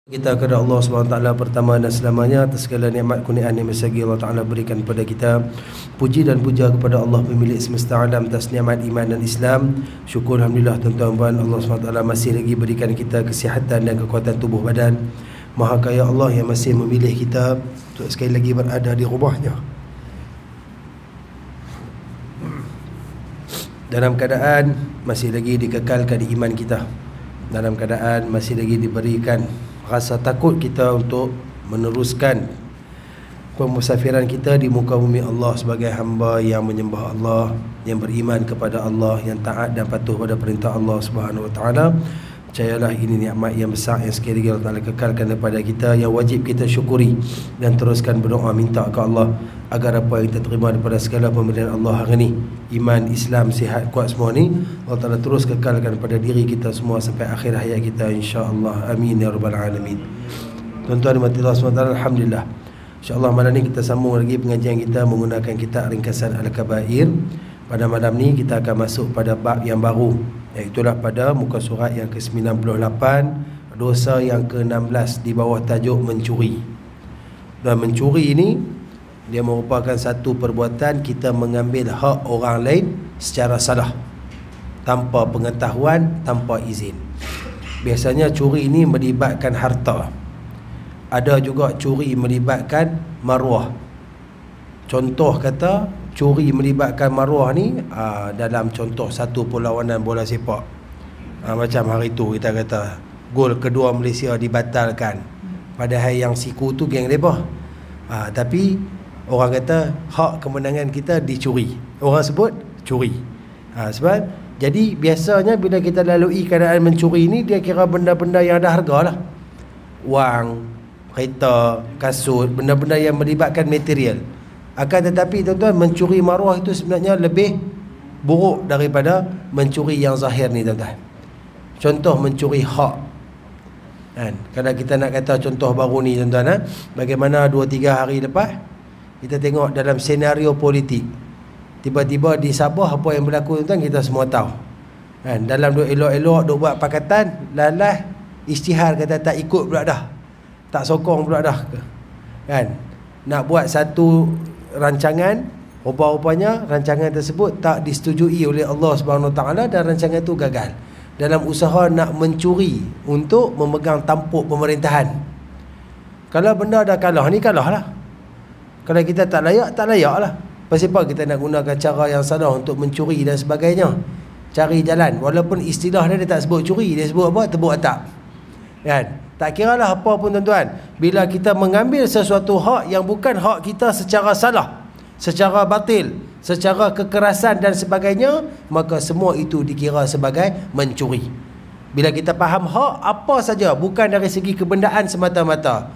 Kita kepada Allah SWT pertama dan selamanya atas segala nikmat kurniaan yang bersegi Allah Ta'ala berikan kepada kita. Puji dan puja kepada Allah pemilik semesta alam atas nikmat iman dan Islam. Syukur Alhamdulillah tuan-tuan, Allah SWT masih lagi berikan kita kesihatan dan kekuatan tubuh badan. Maha kaya Allah yang masih memilih kita untuk sekali lagi berada di rumahnya dalam keadaan masih lagi dikekalkan di iman kita, dalam keadaan masih lagi diberikan rasa takut kita untuk meneruskan pemusafiran kita di muka bumi Allah sebagai hamba yang menyembah Allah, yang beriman kepada Allah, yang taat dan patuh pada perintah Allah Subhanahu Wa Taala. Percayalah ini nikmat yang besar yang sekali lagi Allah Ta'ala kekalkan kepada kita, yang wajib kita syukuri dan teruskan berdoa minta ke Allah agar apa yang kita terima daripada segala pemberian Allah hari ini, iman, Islam, sihat, kuat semua ni, Allah Ta'ala terus kekalkan pada diri kita semua sampai akhir hayat kita, insya-Allah. Amin ya rabbal alamin. Tuan-tuan dan Allah SWT, alhamdulillah, insya-Allah malam ni kita sambung lagi pengajian kita menggunakan kitab ringkasan Al-Kabair. Pada malam ni kita akan masuk pada bab yang baru, iaitulah pada muka surat yang ke-98, dosa yang ke-16 di bawah tajuk mencuri. Dan mencuri ini dia merupakan satu perbuatan kita mengambil hak orang lain secara salah, tanpa pengetahuan, tanpa izin. Biasanya curi ini melibatkan harta. Ada juga curi melibatkan maruah. Contoh kata curi melibatkan maruah ni dalam contoh satu perlawanan bola sepak, macam hari tu kita kata gol kedua Malaysia dibatalkan, padahal yang siku tu geng mereka, tapi orang kata hak kemenangan kita dicuri, orang sebut curi. Sebab jadi biasanya bila kita lalui keadaan mencuri ni, dia kira benda-benda yang ada harga lah, wang, kereta, kasut, benda-benda yang melibatkan material. Akan tetapi tuan-tuan, mencuri maruah itu sebenarnya lebih buruk daripada mencuri yang zahir ni tuan-tuan. Contoh mencuri hak kan? Kalau kita nak kata contoh baru ni tuan-tuan, bagaimana 2-3 hari lepas kita tengok dalam senario politik, tiba-tiba di Sabah apa yang berlaku tuan-tuan, kita semua tahu kan? Dalam duk elok-elok duk buat pakatan, lalas isytihar kata tak ikut pula dah, tak sokong pula dah kan? Nak buat satu rancangan, rupa-rupanya rancangan tersebut tak disetujui oleh Allah Subhanahu Wa Taala dan rancangan itu gagal dalam usaha nak mencuri untuk memegang tampuk pemerintahan. Kalau benda dah kalah ni, kalah lah. Kalau kita tak layak, tak layak lah. Pasal apa kita nak gunakan cara yang salah untuk mencuri dan sebagainya? Cari jalan, walaupun istilah dia tak sebut curi, dia sebut apa? Tebuk atap kan? Tak kiralah apa pun tuan-tuan, bila kita mengambil sesuatu hak yang bukan hak kita secara salah, secara batil, secara kekerasan dan sebagainya, maka semua itu dikira sebagai mencuri. Bila kita faham hak apa saja, bukan dari segi kebendaan semata-mata,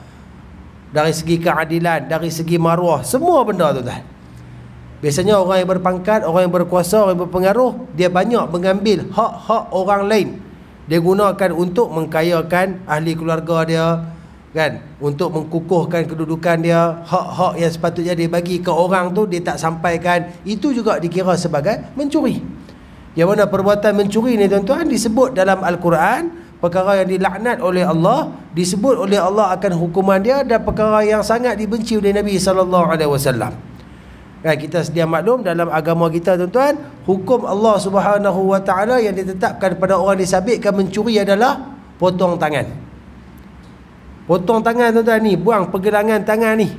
dari segi keadilan, dari segi maruah, semua benda tuan-tuan. Biasanya orang yang berpangkat, orang yang berkuasa, orang yang berpengaruh, dia banyak mengambil hak-hak orang lain. Dia gunakan untuk mengkayakan ahli keluarga dia kan, untuk mengkukuhkan kedudukan dia. Hak-hak yang sepatutnya dia bagi ke orang tu dia tak sampaikan, itu juga dikira sebagai mencuri. Yang mana perbuatan mencuri ni tuan-tuan disebut dalam Al-Quran, perkara yang dilaknat oleh Allah, disebut oleh Allah akan hukuman dia, dan perkara yang sangat dibenci oleh Nabi SAW. Kan, kita sedia maklum dalam agama kita tuan-tuan, hukum Allah Subhanahu Wa Taala yang ditetapkan pada orang disabitkan mencuri adalah potong tangan. Potong tangan tuan-tuan ni, buang pergelangan tangan ni.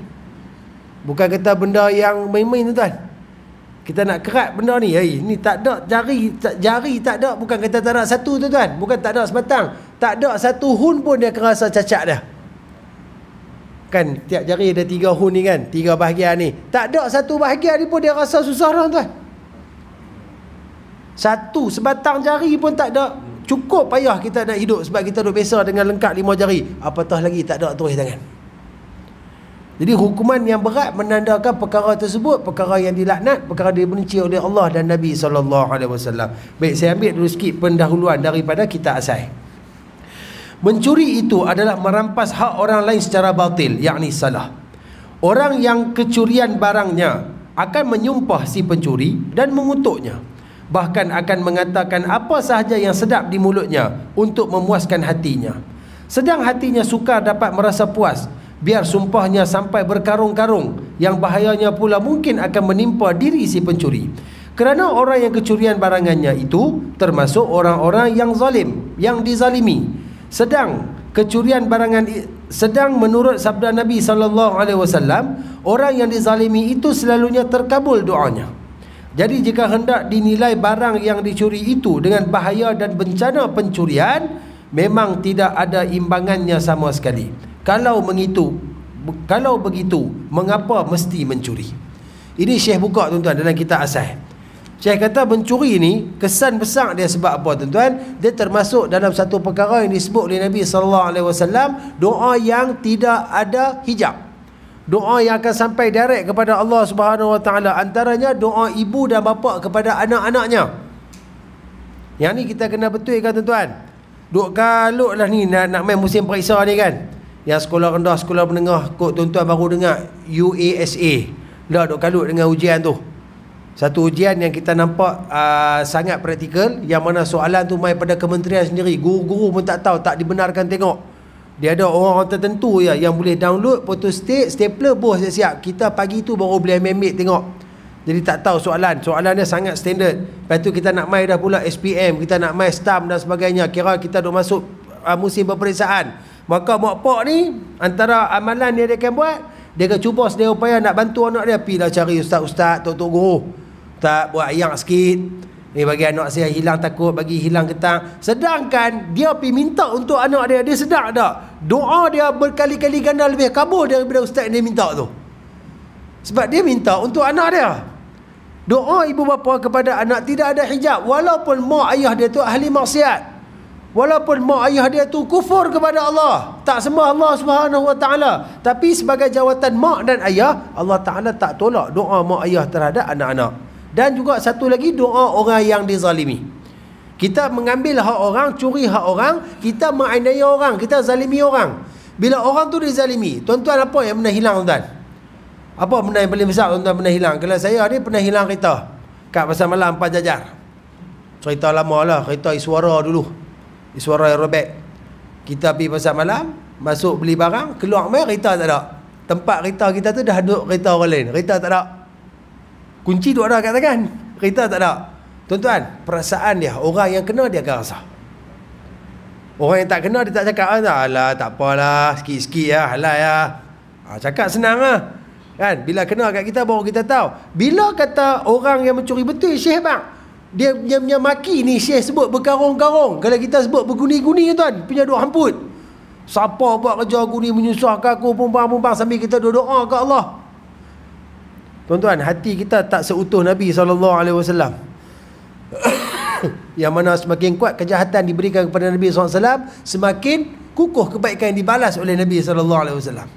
Bukan kata benda yang main-main tuan-tuan. Kita nak kerat benda ni, ni tak ada jari tak ada, bukan kata tak ada satu tuan-tuan, bukan tak ada sebatang, tak ada satu hun pun dia kerasa cacat dia. Kan tiap jari ada 3 hun ni kan, 3 bahagian ni, tak ada satu bahagian ni pun dia rasa susah dah tuan. Satu sebatang jari pun tak ada, cukup payah kita nak hidup sebab kita duk biasa dengan lengkap 5 jari, apatah lagi tak ada terus tangan. Jadi hukuman yang berat menandakan perkara tersebut perkara yang dilaknat, perkara dibenci oleh Allah dan Nabi SAW. Baik, saya ambil dulu sikit pendahuluan daripada kitab asal. Mencuri itu adalah merampas hak orang lain secara batil, yakni salah. Orang yang kecurian barangnya akan menyumpah si pencuri dan mengutuknya. Bahkan akan mengatakan apa sahaja yang sedap di mulutnya untuk memuaskan hatinya. Sedang hatinya sukar dapat merasa puas, biar sumpahnya sampai berkarung-karung, yang bahayanya pula mungkin akan menimpa diri si pencuri. Kerana orang yang kecurian barangannya itu termasuk orang-orang yang zalim, yang dizalimi. Sedang menurut sabda Nabi SAW, orang yang dizalimi itu selalunya terkabul doanya. Jadi jika hendak dinilai barang yang dicuri itu dengan bahaya dan bencana pencurian, memang tidak ada imbangannya sama sekali. Kalau begitu, mengapa mesti mencuri? Ini Syekh buka tuan-tuan dalam kitab Asas. Syekh kata mencuri ni kesan besar dia sebab apa tuan-tuan? Dia termasuk dalam satu perkara yang disebut oleh Nabi SAW, doa yang tidak ada hijab. Doa yang akan sampai direct kepada Allah Subhanahu Wa Taala. Antaranya doa ibu dan bapa kepada anak-anaknya. Yang ni kita kena betulkan tuan-tuan. Duk kalut lah ni nak main musim periksa ni kan. Yang sekolah rendah, sekolah menengah, kot tuan-tuan baru dengar UASA. Dah duk kalut dengan ujian tu. Satu ujian yang kita nampak sangat praktikal, yang mana soalan tu main pada kementerian sendiri. Guru-guru pun tak tahu, tak dibenarkan tengok. Dia ada orang tertentu ya yang boleh download, photostat, stapler, bos siap-siap. Kita pagi tu baru boleh ambil tengok. Jadi tak tahu soalan. Soalannya sangat standard. Lepas tu kita nak main dah pula SPM, kita nak main STAM dan sebagainya. Kira kita dah masuk musim peperiksaan. Maka mak pak ni, antara amalan yang dia akan buat, dia akan cuba sedia upaya nak bantu anak dia. Pergilah cari ustaz-ustaz, tok-tok guru. Tak buat ayak sikit. Ni bagi anak saya hilang takut, bagi hilang ketang. Sedangkan dia pergi minta untuk anak dia. Dia sedar tak? Doa dia berkali-kali ganda lebih kabul daripada ustaz yang dia minta tu. Sebab dia minta untuk anak dia. Doa ibu bapa kepada anak tidak ada hijab. Walaupun mak ayah dia tu ahli maksiat, walaupun mak ayah dia tu kufur kepada Allah, tak sembah Allah Subhanahu Wa Taala, tapi sebagai jawatan mak dan ayah, Allah Taala tak tolak doa mak ayah terhadap anak-anak. Dan juga satu lagi, doa orang yang dizalimi. Kita mengambil hak orang, curi hak orang, kita menganiaya orang, kita zalimi orang. Bila orang tu dizalimi, tuan-tuan apa yang pernah hilang tuan-tuan? Apa benda yang paling besar tuan-tuan pernah hilang? Kalau saya ni pernah hilang kereta kat pasar malam Empat Jajar. Cerita lama lah, kereta Iswara dulu, Iswara Aerobag. Kita pergi pasar malam, masuk beli barang, keluar main, kereta tak ada. Tempat kereta kita tu dah duduk kereta orang lain, kereta tak ada. Kunci duk ada kat tangan, kereta tak ada. Tuan-tuan, perasaan dia, orang yang kena dia akan rasa. Orang yang tak kena dia tak cakap, alah tak apalah, sikit-sikit lah, halal lah. Cakap senang lah. Kan? Bila kena kat kita baru kita tahu. Bila kata orang yang mencuri betul, Syekh bang, dia punya maki ni Syekh sebut berkarung-karung. Kalau kita sebut berguni-guni tuan, punya duk hamput. Siapa buat kerja guni menyusahkan aku, pumpang-pumpang sambil kita doa ke Allah. Tuan-tuan, hati kita tak seutuh Nabi SAW. Yang mana semakin kuat kejahatan diberikan kepada Nabi SAW, semakin kukuh kebaikan yang dibalas oleh Nabi SAW.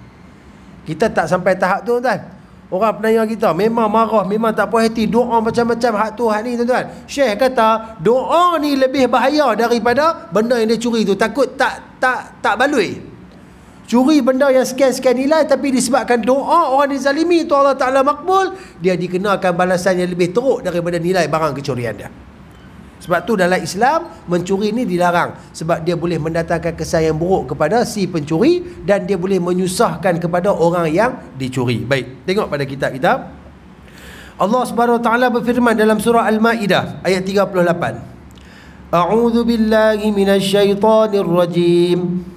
Kita tak sampai tahap tu tuan. Orang penanya kita memang marah, memang tak puas hati, doa macam-macam hak tu hak ni tuan-tuan. Syekh kata doa ni lebih bahaya daripada benda yang dia curi tu. Takut tak baloi. Curi benda yang sekian-sekian nilai, tapi disebabkan doa orang dizalimi itu Allah Ta'ala makbul, dia dikenakan balasan yang lebih teruk daripada nilai barang kecurian dia. Sebab tu dalam Islam, mencuri ni dilarang. Sebab dia boleh mendatangkan kesan yang buruk kepada si pencuri, dan dia boleh menyusahkan kepada orang yang dicuri. Baik, tengok pada kitab kita. Allah Subhanahu Wa Ta'ala berfirman dalam surah Al-Ma'idah ayat 38. A'udzu billahi minasyaitonir rajim.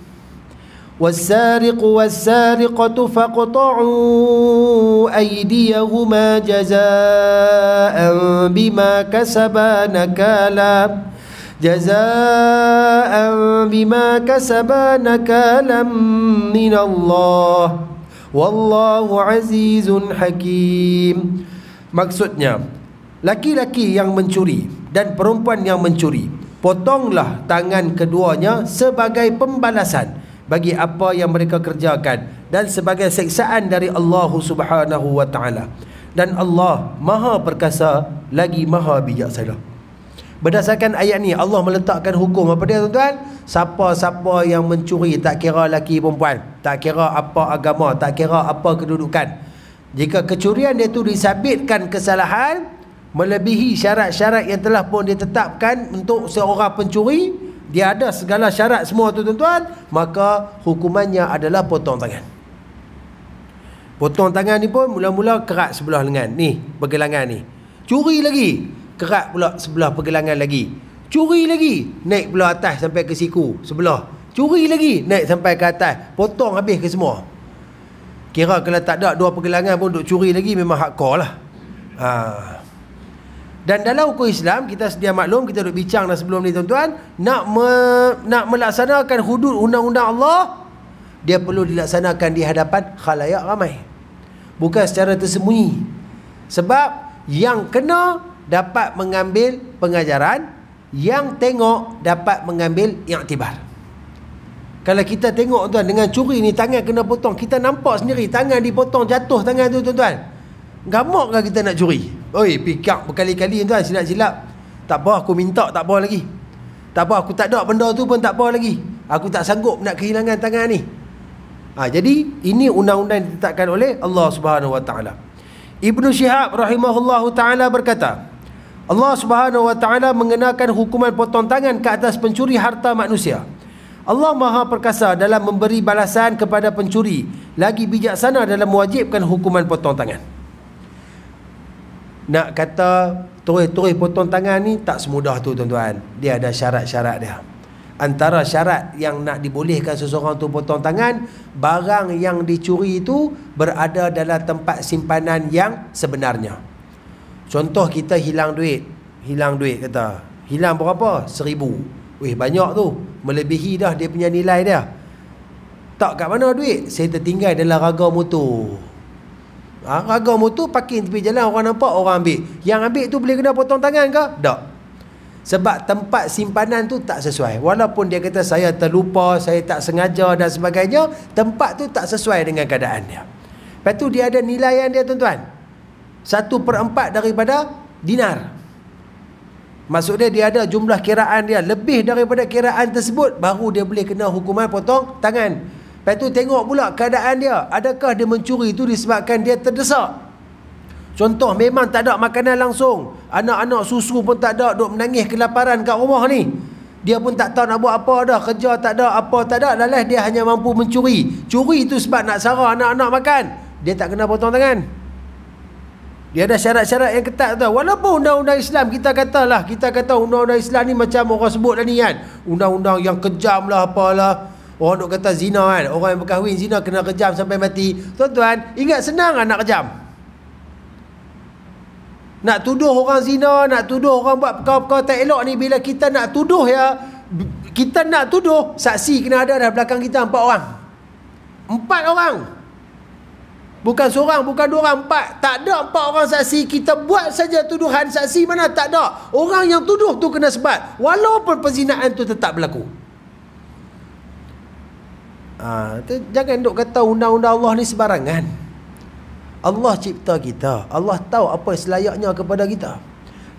والسارق والسارقة فاقطعوا أيديهما جزاء بما كسبا نكالا من الله والله عزيز حكيم. Maksudnya, laki-laki yang mencuri dan perempuan yang mencuri, potonglah tangan keduanya sebagai pembalasan bagi apa yang mereka kerjakan dan sebagai siksaan dari Allah Subhanahu Wa Taala. Dan Allah Maha Perkasa lagi Maha Bijaksana. Berdasarkan ayat ni, Allah meletakkan hukum apa dia tuan-tuan? Siapa-siapa yang mencuri, tak kira lelaki perempuan, tak kira apa agama, tak kira apa kedudukan, jika kecurian dia tu disabitkan kesalahan melebihi syarat-syarat yang telah pun ditetapkan untuk seorang pencuri, dia ada segala syarat semua tu tuan-tuan, maka hukumannya adalah potong tangan. Potong tangan ni pun mula-mula kerat sebelah lengan ni, pergelangan ni. Curi lagi, kerat pula sebelah pergelangan lagi. Curi lagi, naik pula atas sampai ke siku sebelah. Curi lagi, naik sampai ke atas. Potong habis ke semua. Kira kalau tak ada dua pergelangan pun duk curi lagi, memang hardcore lah. Dan dalam hukum Islam, kita sedia maklum, kita duk bincang dah sebelum ni tuan-tuan, nak melaksanakan hudud undang-undang Allah, dia perlu dilaksanakan di hadapan khalayak ramai, bukan secara tersembunyi. Sebab yang kena dapat mengambil pengajaran, yang tengok dapat mengambil iktibar. Kalau kita tengok tuan, dengan curi ni tangan kena potong, kita nampak sendiri tangan dipotong, jatuh tangan tu tuan-tuan. Gamak ke kita nak curi? Oi, pikak berkali-kali tuan, silap-silap. Tak apa, aku minta, tak apa lagi. Tak apa, aku tak ada benda tu pun tak apa lagi. Aku tak sanggup nak kehilangan tangan ni. Jadi ini undang-undang ditetapkan oleh Allah Subhanahu Wa Taala. Ibnu Syihab rahimahullahu taala berkata, Allah Subhanahu Wa Taala mengenakan hukuman potong tangan ke atas pencuri harta manusia. Allah Maha Perkasa dalam memberi balasan kepada pencuri, lagi bijaksana dalam mewajibkan hukuman potong tangan. Nak kata terus potong tangan ni tak semudah tu tuan-tuan. Dia ada syarat-syarat dia. Antara syarat yang nak dibolehkan seseorang tu potong tangan, barang yang dicuri itu berada dalam tempat simpanan yang sebenarnya. Contoh kita hilang duit kata. Hilang berapa? 1,000. Weh, banyak tu. Melebihi dah dia punya nilai dia. Tak kat mana duit? Saya tertinggal dalam raga motor. Raga motor parking tepi jalan, orang nampak, orang ambil. Yang ambil tu boleh kena potong tangan ke? Tak. Sebab tempat simpanan tu tak sesuai. Walaupun dia kata saya terlupa, saya tak sengaja dan sebagainya, tempat tu tak sesuai dengan keadaan dia. Lepas tu dia ada nilaian dia tuan-tuan. 1/4 daripada dinar. Maksudnya dia ada jumlah kiraan dia lebih daripada kiraan tersebut, baru dia boleh kena hukuman potong tangan. Lepas tu tengok pula keadaan dia. Adakah dia mencuri itu disebabkan dia terdesak? Contoh, memang tak ada makanan langsung, anak-anak susu pun tak ada, duk menangis kelaparan kat rumah ni. Dia pun tak tahu nak buat apa dah, kerja tak ada, apa tak ada, lalas dia hanya mampu mencuri. Curi itu sebab nak sara anak-anak makan. Dia tak kena potong tangan. Dia ada syarat-syarat yang ketat tu. Walaupun undang-undang Islam kita kata undang-undang Islam ni macam orang sebut dah ni kan, undang-undang yang kejam lah apalah. Orang duk kata zina kan, orang yang berkahwin zina kena kejam sampai mati. Tuan-tuan, ingat senang nak kejam. Nak tuduh orang zina, nak tuduh orang buat perkara-perkara tak elok ni, bila kita nak tuduh saksi kena ada dalam belakang kita 4 orang. 4 orang. Bukan seorang, bukan 2 orang, 4. Tak ada 4 orang saksi. Kita buat saja tuduhan, saksi mana tak ada. Orang yang tuduh tu kena sebat, walaupun perzinaan tu tetap berlaku. Jangan duk kata undang-undang Allah ni sebarangan. Allah cipta kita, Allah tahu apa selayaknya kepada kita.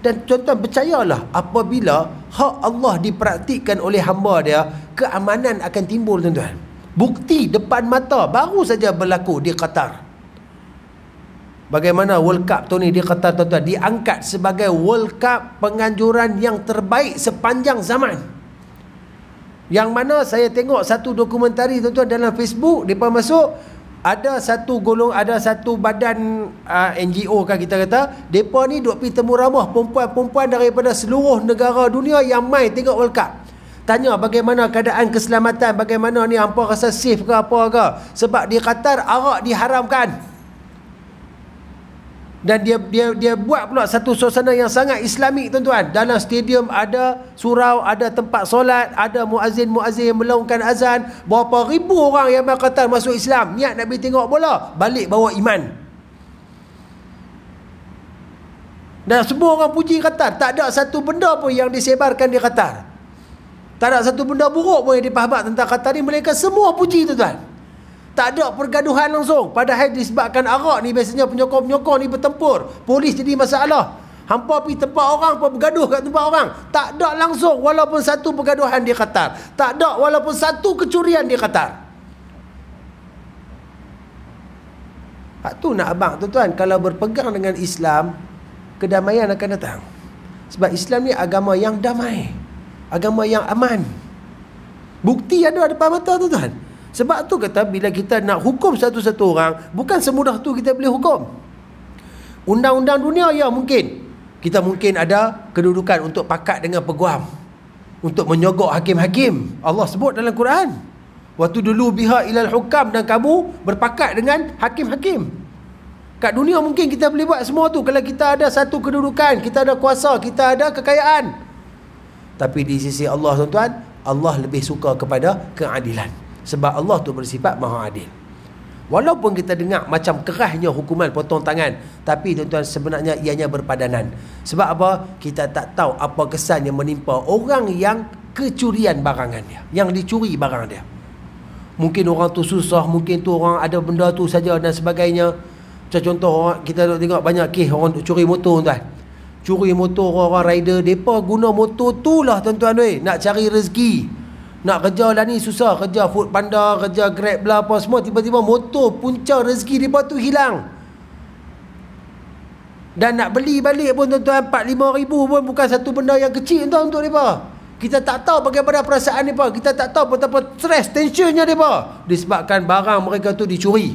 Dan tuan-tuan percayalah, apabila hak Allah dipraktikkan oleh hamba dia, keamanan akan timbul tuan-tuan. Bukti depan mata baru saja berlaku di Qatar. Bagaimana World Cup tu ni di Qatar tuan-tuan diangkat sebagai World Cup penganjuran yang terbaik sepanjang zaman. Yang mana saya tengok satu dokumentari tuan-tuan dalam Facebook, depa masuk, ada satu badan NGO kan kita kata, depa ni duk pi temu ramah perempuan-perempuan daripada seluruh negara dunia yang mai tengok World Cup. Tanya bagaimana keadaan keselamatan, bagaimana ni, hampa rasa safe ke apa ke? Sebab di Qatar arak diharamkan. Dan dia buat pula satu suasana yang sangat Islamik tuan-tuan. Dalam stadium ada surau, ada tempat solat, ada muazzin-muazzin yang melaungkan azan. Berapa ribu orang yang Qatar masuk Islam, niat nak pergi tengok bola, balik bawa iman. Dan semua orang puji Qatar. Tak ada satu benda pun yang disebarkan di Qatar. Tak ada satu benda buruk pun yang dipahamak tentang Qatar ni. Mereka semua puji tuan-tuan. Tak ada pergaduhan langsung. Padahal disebabkan arak ni biasanya penyokong-penyokong ni bertempur, polis jadi masalah. Hampa pergi tempat orang, hampa bergaduh kat tempat orang. Tak ada langsung walaupun satu pergaduhan di Qatar. Tak ada walaupun satu kecurian di Qatar. Hak tu nak abang tuan-tuan, kalau berpegang dengan Islam, kedamaian akan datang. Sebab Islam ni agama yang damai, agama yang aman. Bukti ada depan mata tuan-tuan. Sebab tu kata bila kita nak hukum satu-satu orang, bukan semudah tu kita boleh hukum. Undang-undang dunia ya mungkin. Kita mungkin ada kedudukan untuk pakat dengan peguam, untuk menyogok hakim-hakim. Allah sebut dalam Quran, waktu dulu biha ilal hukam, dan kamu berpakat dengan hakim-hakim. Kat dunia mungkin kita boleh buat semua tu kalau kita ada satu kedudukan, kita ada kuasa, kita ada kekayaan. Tapi di sisi Allah tuan-tuan, Allah lebih suka kepada keadilan. Sebab Allah tu bersifat maha adil. Walaupun kita dengar macam kerasnya hukuman potong tangan, tapi tuan-tuan sebenarnya ianya berpadanan. Sebab apa? Kita tak tahu apa kesan yang menimpa orang yang kecurian barangan dia, yang dicuri barang dia. Mungkin orang tu susah, mungkin tu orang ada benda tu saja dan sebagainya. Macam contoh orang, kita tengok banyak kes orang curi motor tuan. Curi motor orang rider, mereka guna motor tu lah tuan-tuan nak cari rezeki. Nak kerja lah ni susah, kerja food panda, kerja grab lah apa semua, tiba-tiba motor punca rezeki mereka tu hilang. Dan nak beli balik pun tuan-tuan 4-5 ribu pun bukan satu benda yang kecil tuan untuk mereka. Kita tak tahu bagaimana perasaan mereka, kita tak tahu betapa stres, tensionnya mereka disebabkan barang mereka tu dicuri.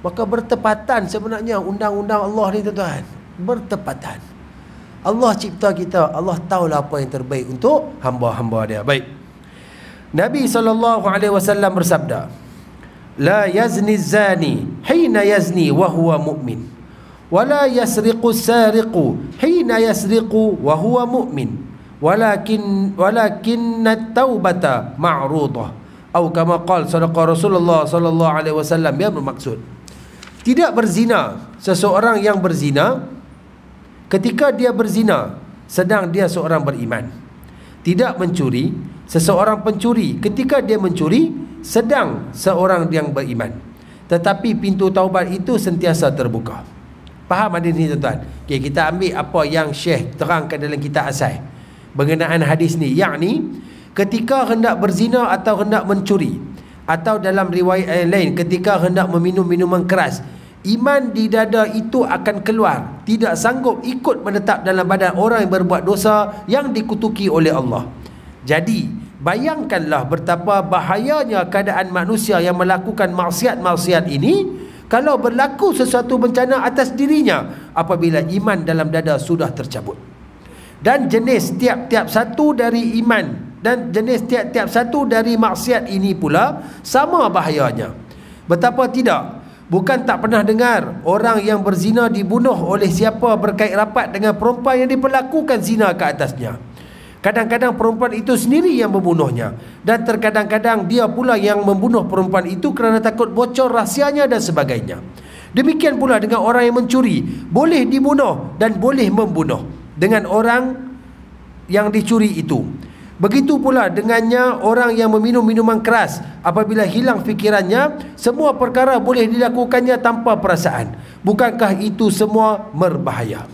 Maka bertepatan sebenarnya undang-undang Allah ni tuan-tuan, bertepatan. Allah cipta kita, Allah tahulah apa yang terbaik untuk hamba-hamba dia. Baik. Nabi SAW bersabda, la yazni zani hina yazni wa huwa mu'min, wa la yasriqu sariqu hina yasriqu wa huwa mu'min, walakin at-taubata ma'rudah. Atau kama qala sadaqa Rasulullah SAW, yang bermaksud tidak berzina seseorang yang berzina ketika dia berzina sedang dia seorang beriman. Tidak mencuri seseorang pencuri ketika dia mencuri sedang seorang yang beriman, tetapi pintu taubat itu sentiasa terbuka. Faham hadis ni tuan-tuan? Okay, kita ambil apa yang Syekh terangkan dalam kitab Asai berkenaan hadis ni, yakni ketika hendak berzina atau hendak mencuri, atau dalam riwayat lain ketika hendak meminum minuman keras, iman di dada itu akan keluar, tidak sanggup ikut menetap dalam badan orang yang berbuat dosa yang dikutuki oleh Allah. Jadi bayangkanlah betapa bahayanya keadaan manusia yang melakukan maksiat-maksiat ini kalau berlaku sesuatu bencana atas dirinya apabila iman dalam dada sudah tercabut. Dan jenis tiap-tiap satu dari iman dan jenis tiap-tiap satu dari maksiat ini pula sama bahayanya. Betapa tidak, bukan tak pernah dengar orang yang berzina dibunuh oleh siapa berkait rapat dengan perempuan yang diperlakukan zina ke atasnya. Kadang-kadang perempuan itu sendiri yang membunuhnya, dan terkadang-kadang dia pula yang membunuh perempuan itu kerana takut bocor rahsianya dan sebagainya. Demikian pula dengan orang yang mencuri, boleh dibunuh dan boleh membunuh dengan orang yang dicuri itu. Begitu pula dengannya orang yang meminum minuman keras, apabila hilang fikirannya, semua perkara boleh dilakukannya tanpa perasaan. Bukankah itu semua berbahaya?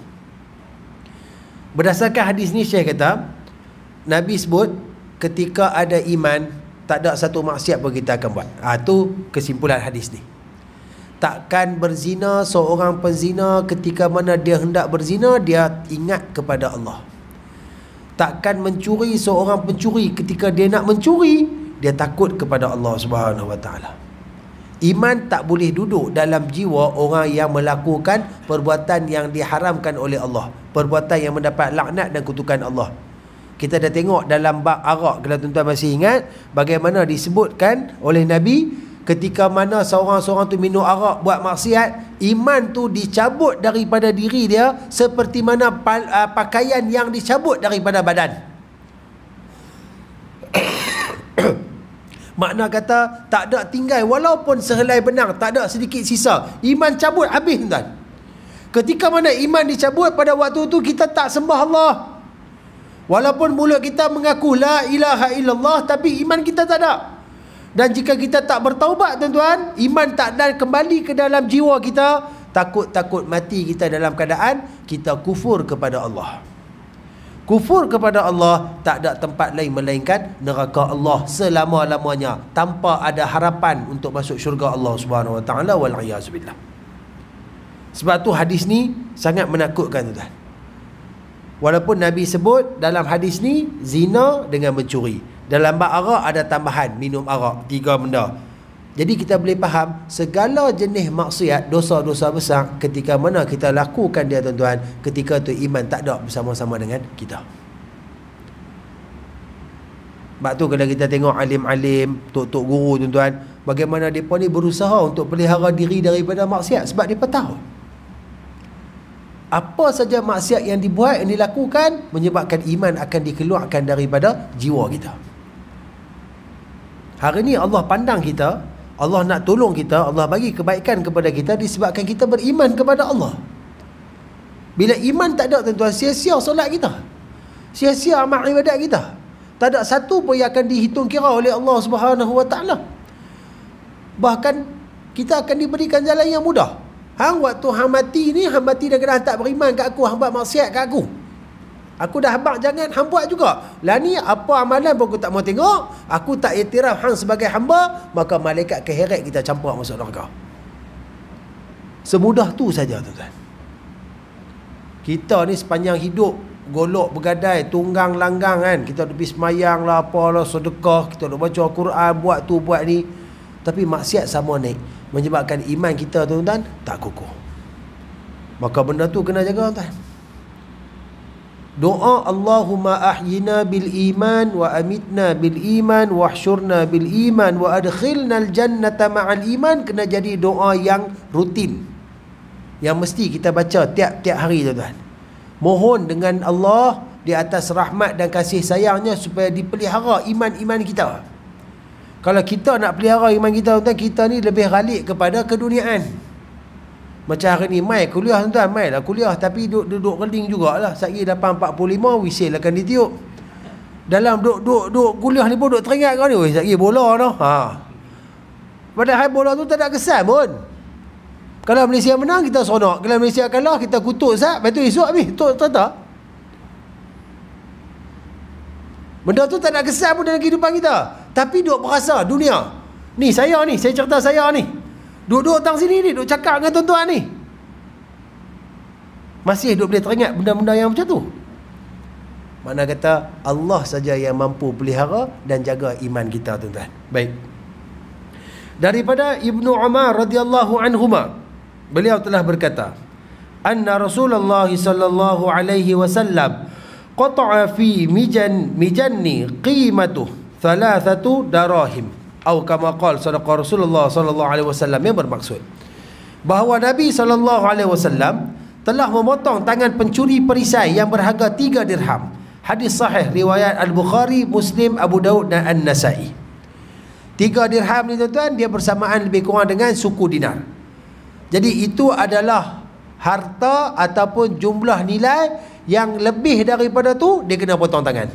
Berdasarkan hadis ni, Syekh kata, Nabi sebut ketika ada iman, tak ada satu maksiat pun kita akan buat. Itu kesimpulan hadis ni. Takkan berzina seorang penzina ketika mana dia hendak berzina, dia ingat kepada Allah. Takkan mencuri seorang pencuri ketika dia nak mencuri, dia takut kepada Allah Subhanahu Wa Taala. Iman tak boleh duduk dalam jiwa orang yang melakukan perbuatan yang diharamkan oleh Allah, perbuatan yang mendapat laknat dan kutukan Allah. Kita dah tengok dalam bab arak, kalau tuan-tuan masih ingat, bagaimana disebutkan oleh Nabi ketika mana seorang-seorang tu minum arak buat maksiat, iman tu dicabut daripada diri dia seperti mana pakaian yang dicabut daripada badan. Makna kata tak ada tinggal walaupun sehelai benang, tak ada sedikit sisa. Iman cabut habis tuan. Ketika mana iman dicabut, pada waktu tu kita tak sembah Allah. Walaupun mulut kita mengaku la ilaha illallah, tapi iman kita tak ada. Dan jika kita tak bertaubat tuan-tuan, iman tak dan kembali ke dalam jiwa kita, takut-takut mati kita dalam keadaan kita kufur kepada Allah. Kufur kepada Allah tak ada tempat lain melainkan neraka Allah selama-lamanya, tanpa ada harapan untuk masuk syurga Allah Subhanahu Wa Taala, wal iyaz billah. Sebab tu hadis ni sangat menakutkan tuan-tuan. Walaupun Nabi sebut dalam hadis ni zina dengan mencuri, Dalam bab arak ada tambahan minum arak, 3 benda. Jadi kita boleh faham segala jenis maksiat, dosa-dosa besar, ketika mana kita lakukan dia tuan-tuan, ketika tu iman tak ada bersama-sama dengan kita. Sebab tu kalau kita tengok alim-alim, tok-tok guru tuan-tuan, bagaimana mereka ni berusaha untuk pelihara diri daripada maksiat, sebab mereka tahu apa saja maksiat yang dibuat, yang dilakukan, menyebabkan iman akan dikeluarkan daripada jiwa kita. Hari ni Allah pandang kita, Allah nak tolong kita, Allah bagi kebaikan kepada kita disebabkan kita beriman kepada Allah. Bila iman tak ada tuan-tuan, sia-sia solat kita, sia-sia amal ibadat kita. Tak ada satu pun yang akan dihitung kira oleh Allah Subhanahu Wa Taala. Bahkan kita akan diberikan jalan yang mudah. Hang waktu hang mati ni, hang mati dan kena tak beriman kat aku, hang buat maksiat kat aku, aku dah habaq, jangan hang buat juga. Lah ni apa amalan pun aku tak mau tengok, aku tak iktiraf hang sebagai hamba, maka malaikat keheret kita campak masuk neraka. Semudah tu saja tuan-tuan. Kita ni sepanjang hidup golok bergadai, tunggang langgang kan, kita pergi semayang lah, apalah, sedekah, kita duk baca Quran, buat tu buat ni, tapi maksiat sama naik, menyebabkan iman kita tuan-tuan tak kukuh. Maka benda tu kena jaga tuan. Doa Allahumma ahyina bil iman wa amitna bil iman wa ahsyurna bil iman wa adkhilna al jannata ma'al iman kena jadi doa yang rutin, yang mesti kita baca tiap-tiap hari tuan-tuan. Mohon dengan Allah di atas rahmat dan kasih sayangnya supaya dipelihara iman-iman kita. Kalau kita nak pelihara iman kita tuan-tuan, kita ni lebih galik kepada keduniaan. Macam hari ni mai kuliah tuan-tuan, mai lah kuliah tapi duduk keling jugalah. Sehari 8.45 whistle akan ditiup. Dalam duduk kuliah ni pun duduk teringat kau ni, oi sehari bola dah. Padahal bola tu tak ada kesan pun. Kalau Malaysia menang kita seronok, kalau Malaysia kalah kita kutuk sat, lepas tu esok habis tak. Benda tu tak ada kesan pun dalam kehidupan kita. Tapi duk berasa dunia. Ni saya cerita saya ni. Duduk tang sini ni, duduk cakap dengan tuan-tuan ni, masih duduk boleh teringat benda-benda yang macam tu. Makna kata Allah saja yang mampu pelihara dan jaga iman kita tuan-tuan. Baik. Daripada Ibnu Umar radhiyallahu anhuma, beliau telah berkata, anna Rasulullah sallallahu alaihi wasallam qata'a fi mijanni qimatuh 3 darahim. Atau kama qala sadaqa Rasulullah sallallahu alaihi wasallam, yang bermaksud bahawa Nabi sallallahu alaihi wasallam telah memotong tangan pencuri perisai yang berharga 3 dirham. Hadis sahih riwayat Al-Bukhari, Muslim, Abu Daud dan An-Nasai. 3 dirham ni tuan-tuan, dia bersamaan lebih kurang dengan suku dinar. Jadi itu adalah harta ataupun jumlah nilai yang lebih daripada tu dia kena potong tangan.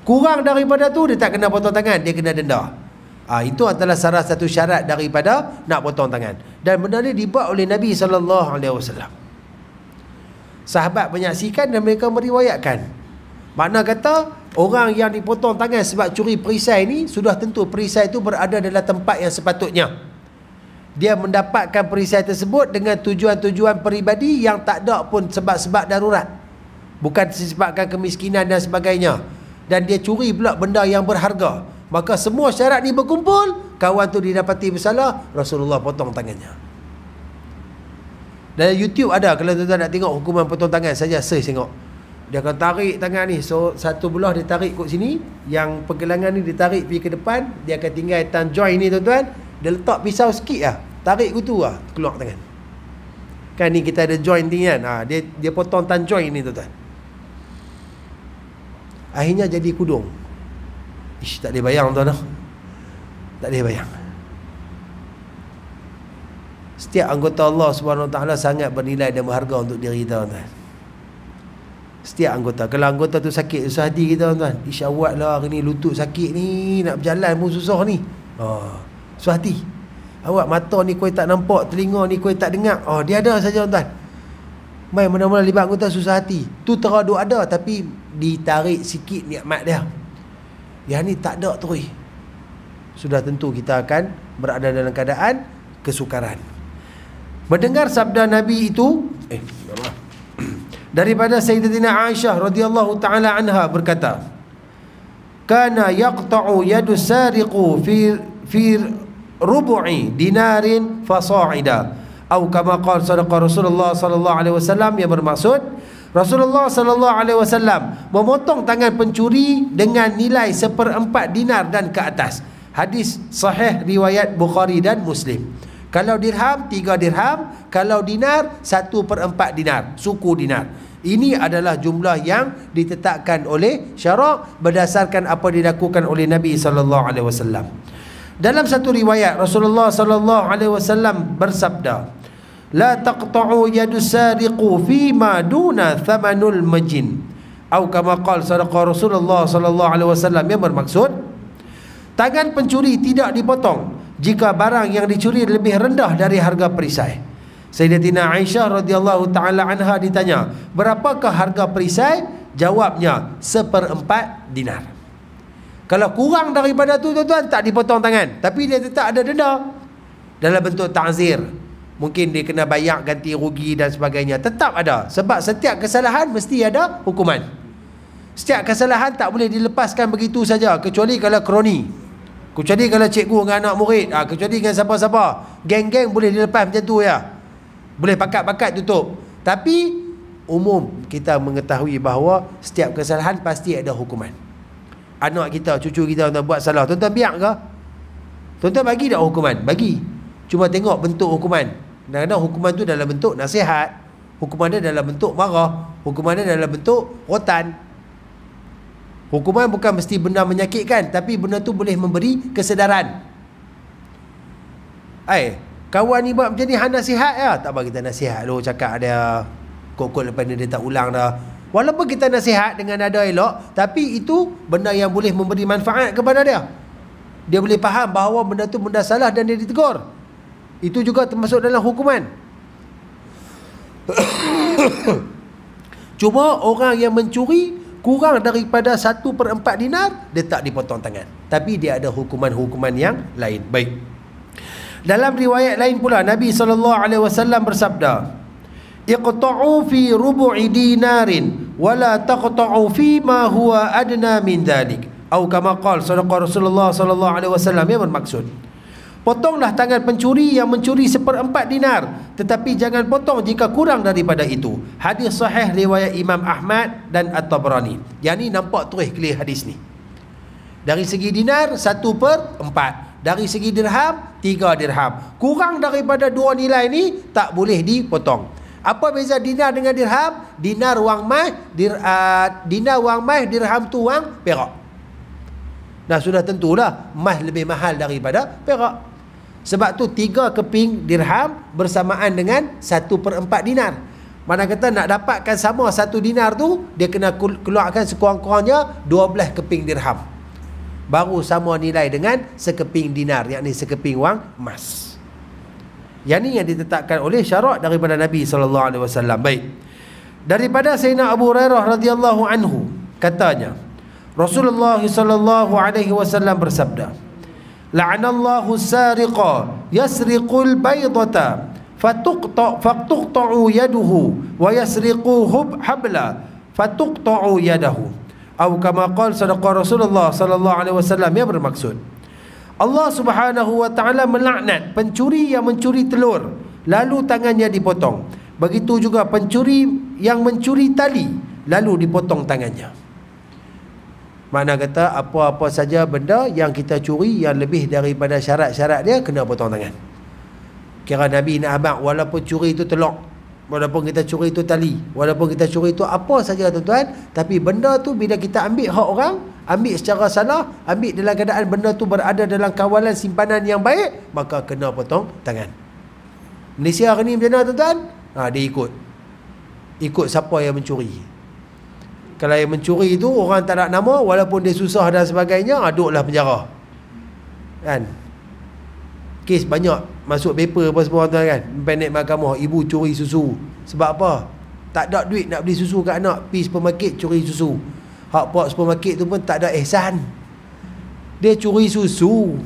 Kurang daripada tu dia tak kena potong tangan, dia kena denda. Itu adalah salah satu syarat daripada nak potong tangan. Dan benda ni dibuat oleh Nabi SAW. Sahabat menyaksikan dan mereka meriwayatkan. Makna kata orang yang dipotong tangan sebab curi perisai ni, sudah tentu perisai itu berada dalam tempat yang sepatutnya. Dia mendapatkan perisai tersebut dengan tujuan-tujuan peribadi yang tak ada pun sebab-sebab darurat, bukan disebabkan kemiskinan dan sebagainya. Dan dia curi pula benda yang berharga. Maka semua syarat ni berkumpul, kawan tu didapati bersalah, Rasulullah potong tangannya. Dalam YouTube ada, kalau tuan-tuan nak tengok hukuman potong tangan, saja search tengok. Dia akan tarik tangan ni, so satu belah dia tarik kat sini, yang pergelangan ni dia tarik pergi ke depan, dia akan tinggal tan joint ni tuan-tuan, dia letak pisau sikit lah, tarik kutu lah, keluar tangan. Kan ni kita ada joint ni kan, dia potong tan joint ni tuan-tuan. Akhirnya jadi kudung. Tak boleh bayang tuan-tuan. Tak boleh bayang. Setiap anggota Allah Subhanahu Wa Taala sangat bernilai dan berharga untuk diri kita tuan-tuan. Setiap anggota. Kalau anggota tu sakit, susah hati kita tuan-tuan. Isyawat lah hari ni lutut sakit ni, nak berjalan pun susah ni. Susah hati. Awak mata ni kau tak nampak, telinga ni kau tak dengar. Dia ada saja tuan-tuan. Mai mana-mana libat anggota susah hati. Tu teraduk ada tapi ditarik sikit nikmat dia. Yang ni tak ada terus. Sudah tentu kita akan berada dalam keadaan kesukaran. Mendengar sabda Nabi itu, daripada Sayyidatina Aisyah radhiyallahu taala anha berkata, kana yaqta'u yadu sariqu fi rubu'i dinarin fasa'ida, atau kama qala sadaqa Rasulullah sallallahu alaihi wasallam, yang bermaksud Rasulullah sallallahu alaihi wasallam memotong tangan pencuri dengan nilai 1/4 dinar dan ke atas. Hadis sahih riwayat Bukhari dan Muslim. Kalau dirham 3 dirham, kalau dinar 1/4 dinar, suku dinar. Ini adalah jumlah yang ditetapkan oleh syarak berdasarkan apa dilakukan oleh Nabi sallallahu alaihi wasallam. Dalam satu riwayat Rasulullah sallallahu alaihi wasallam bersabda, la taqta'u yadu sariqu fima duna thamanul majin, atau kama qala sadaqa Rasulullah sallallahu alaihi wasallam, yang bermaksud tangan pencuri tidak dipotong jika barang yang dicuri lebih rendah dari harga perisai. Sayyidatina Aisyah radhiyallahu taala anha ditanya, berapakah harga perisai? Jawabnya 1/4 dinar. Kalau kurang daripada tu tuan-tuan, tak dipotong tangan, tapi dia tetap ada denda dalam bentuk ta'zir. Mungkin dia kena bayar ganti rugi dan sebagainya, tetap ada. Sebab setiap kesalahan mesti ada hukuman. Setiap kesalahan tak boleh dilepaskan begitu saja, kecuali kalau kroni, kecuali kalau cikgu dengan anak murid, kecuali dengan siapa-siapa. Geng-geng boleh dilepas macam tu ya, boleh pakat-pakat tutup. Tapi umum kita mengetahui bahawa setiap kesalahan pasti ada hukuman. Anak kita, cucu kita nak buat salah, tuan-tuan biar ke? Tuan-tuan bagi tak hukuman? Bagi. Cuma tengok bentuk hukuman. Kadang-kadang hukuman tu dalam bentuk nasihat, hukuman dia dalam bentuk marah, hukuman dia dalam bentuk rotan. Hukuman bukan mesti benda menyakitkan, tapi benda tu boleh memberi kesedaran. Kawan ni buat macam ni, hang nasihat ya? Tak apa, kita nasihat dulu, cakap dia kok-kok lepas ni dia tak ulang dah. Walaupun kita nasihat dengan nada elok, tapi itu benda yang boleh memberi manfaat kepada dia. Dia boleh faham bahawa benda tu benda salah dan dia ditegur. Itu juga termasuk dalam hukuman. Cuma orang yang mencuri kurang daripada 1/4 dinar, dia tak dipotong tangan, tapi dia ada hukuman-hukuman yang lain. Baik. Dalam riwayat lain pula, Nabi SAW bersabda, iqta'u fi rubu'i dinarin wala taqta'u fi ma huwa adna min dhalik, atau kama qala sadaqa Rasulullah sallallahu alaihi wasallam, yang bermaksud potonglah tangan pencuri yang mencuri 1/4 dinar, tetapi jangan potong jika kurang daripada itu. Hadis sahih riwayat Imam Ahmad dan At-Tabrani. Yang ni nampak terus clear hadis ni. Dari segi dinar 1/4, dari segi dirham 3 dirham. Kurang daripada 2 nilai ni tak boleh dipotong. Apa beza dinar dengan dirham? Dinar wang mah, dinar wang mah, dirham tu wang perak. Nah, sudah tentulah mas lebih mahal daripada perak. Sebab tu 3 keping dirham bersamaan dengan 1/4 dinar. Mana kata nak dapatkan sama 1 dinar tu, dia kena keluarkan sekurang-kurangnya 12 keping dirham, baru sama nilai dengan sekeping dinar, yakni sekeping wang emas. Yang ni yang ditetapkan oleh syarak daripada Nabi SAW. Baik. Daripada Sayyidina Abu Hurairah radhiyallahu anhu, katanya Rasulullah SAW bersabda, la'anallahu sariqa yasriqul baydata fatuqta'u yaduhu wa yasriqu habla fatuqta'u yadahu, atau kama qala sadaqa Rasulullah SAW, yang bermaksud Allah Subhanahu wa taala melaknat pencuri yang mencuri telur lalu tangannya dipotong. Begitu juga pencuri yang mencuri tali lalu dipotong tangannya. Makna kata apa-apa saja benda yang kita curi yang lebih daripada syarat-syarat dia, kena potong tangan. Kira Nabi nak abang, walaupun curi itu telur, walaupun kita curi itu tali, walaupun kita curi itu apa saja tuan-tuan, tapi benda tu bila kita ambil hak orang, ambil secara salah, ambil dalam keadaan benda tu berada dalam kawalan simpanan yang baik, maka kena potong tangan. Malaysia hari ni macam mana tuan-tuan? Dia ikut siapa yang mencuri. Kalau yang mencuri itu orang tak nak nama, walaupun dia susah dan sebagainya, duduklah penjara. Kan? Kes banyak masuk paper apa semua tuan kan. Pendek mahkamah, ibu curi susu. Sebab apa? Tak ada duit nak beli susu kat anak, pergi supermarket curi susu. Hak pak supermarket tu pun tak ada ihsan. Dia curi susu.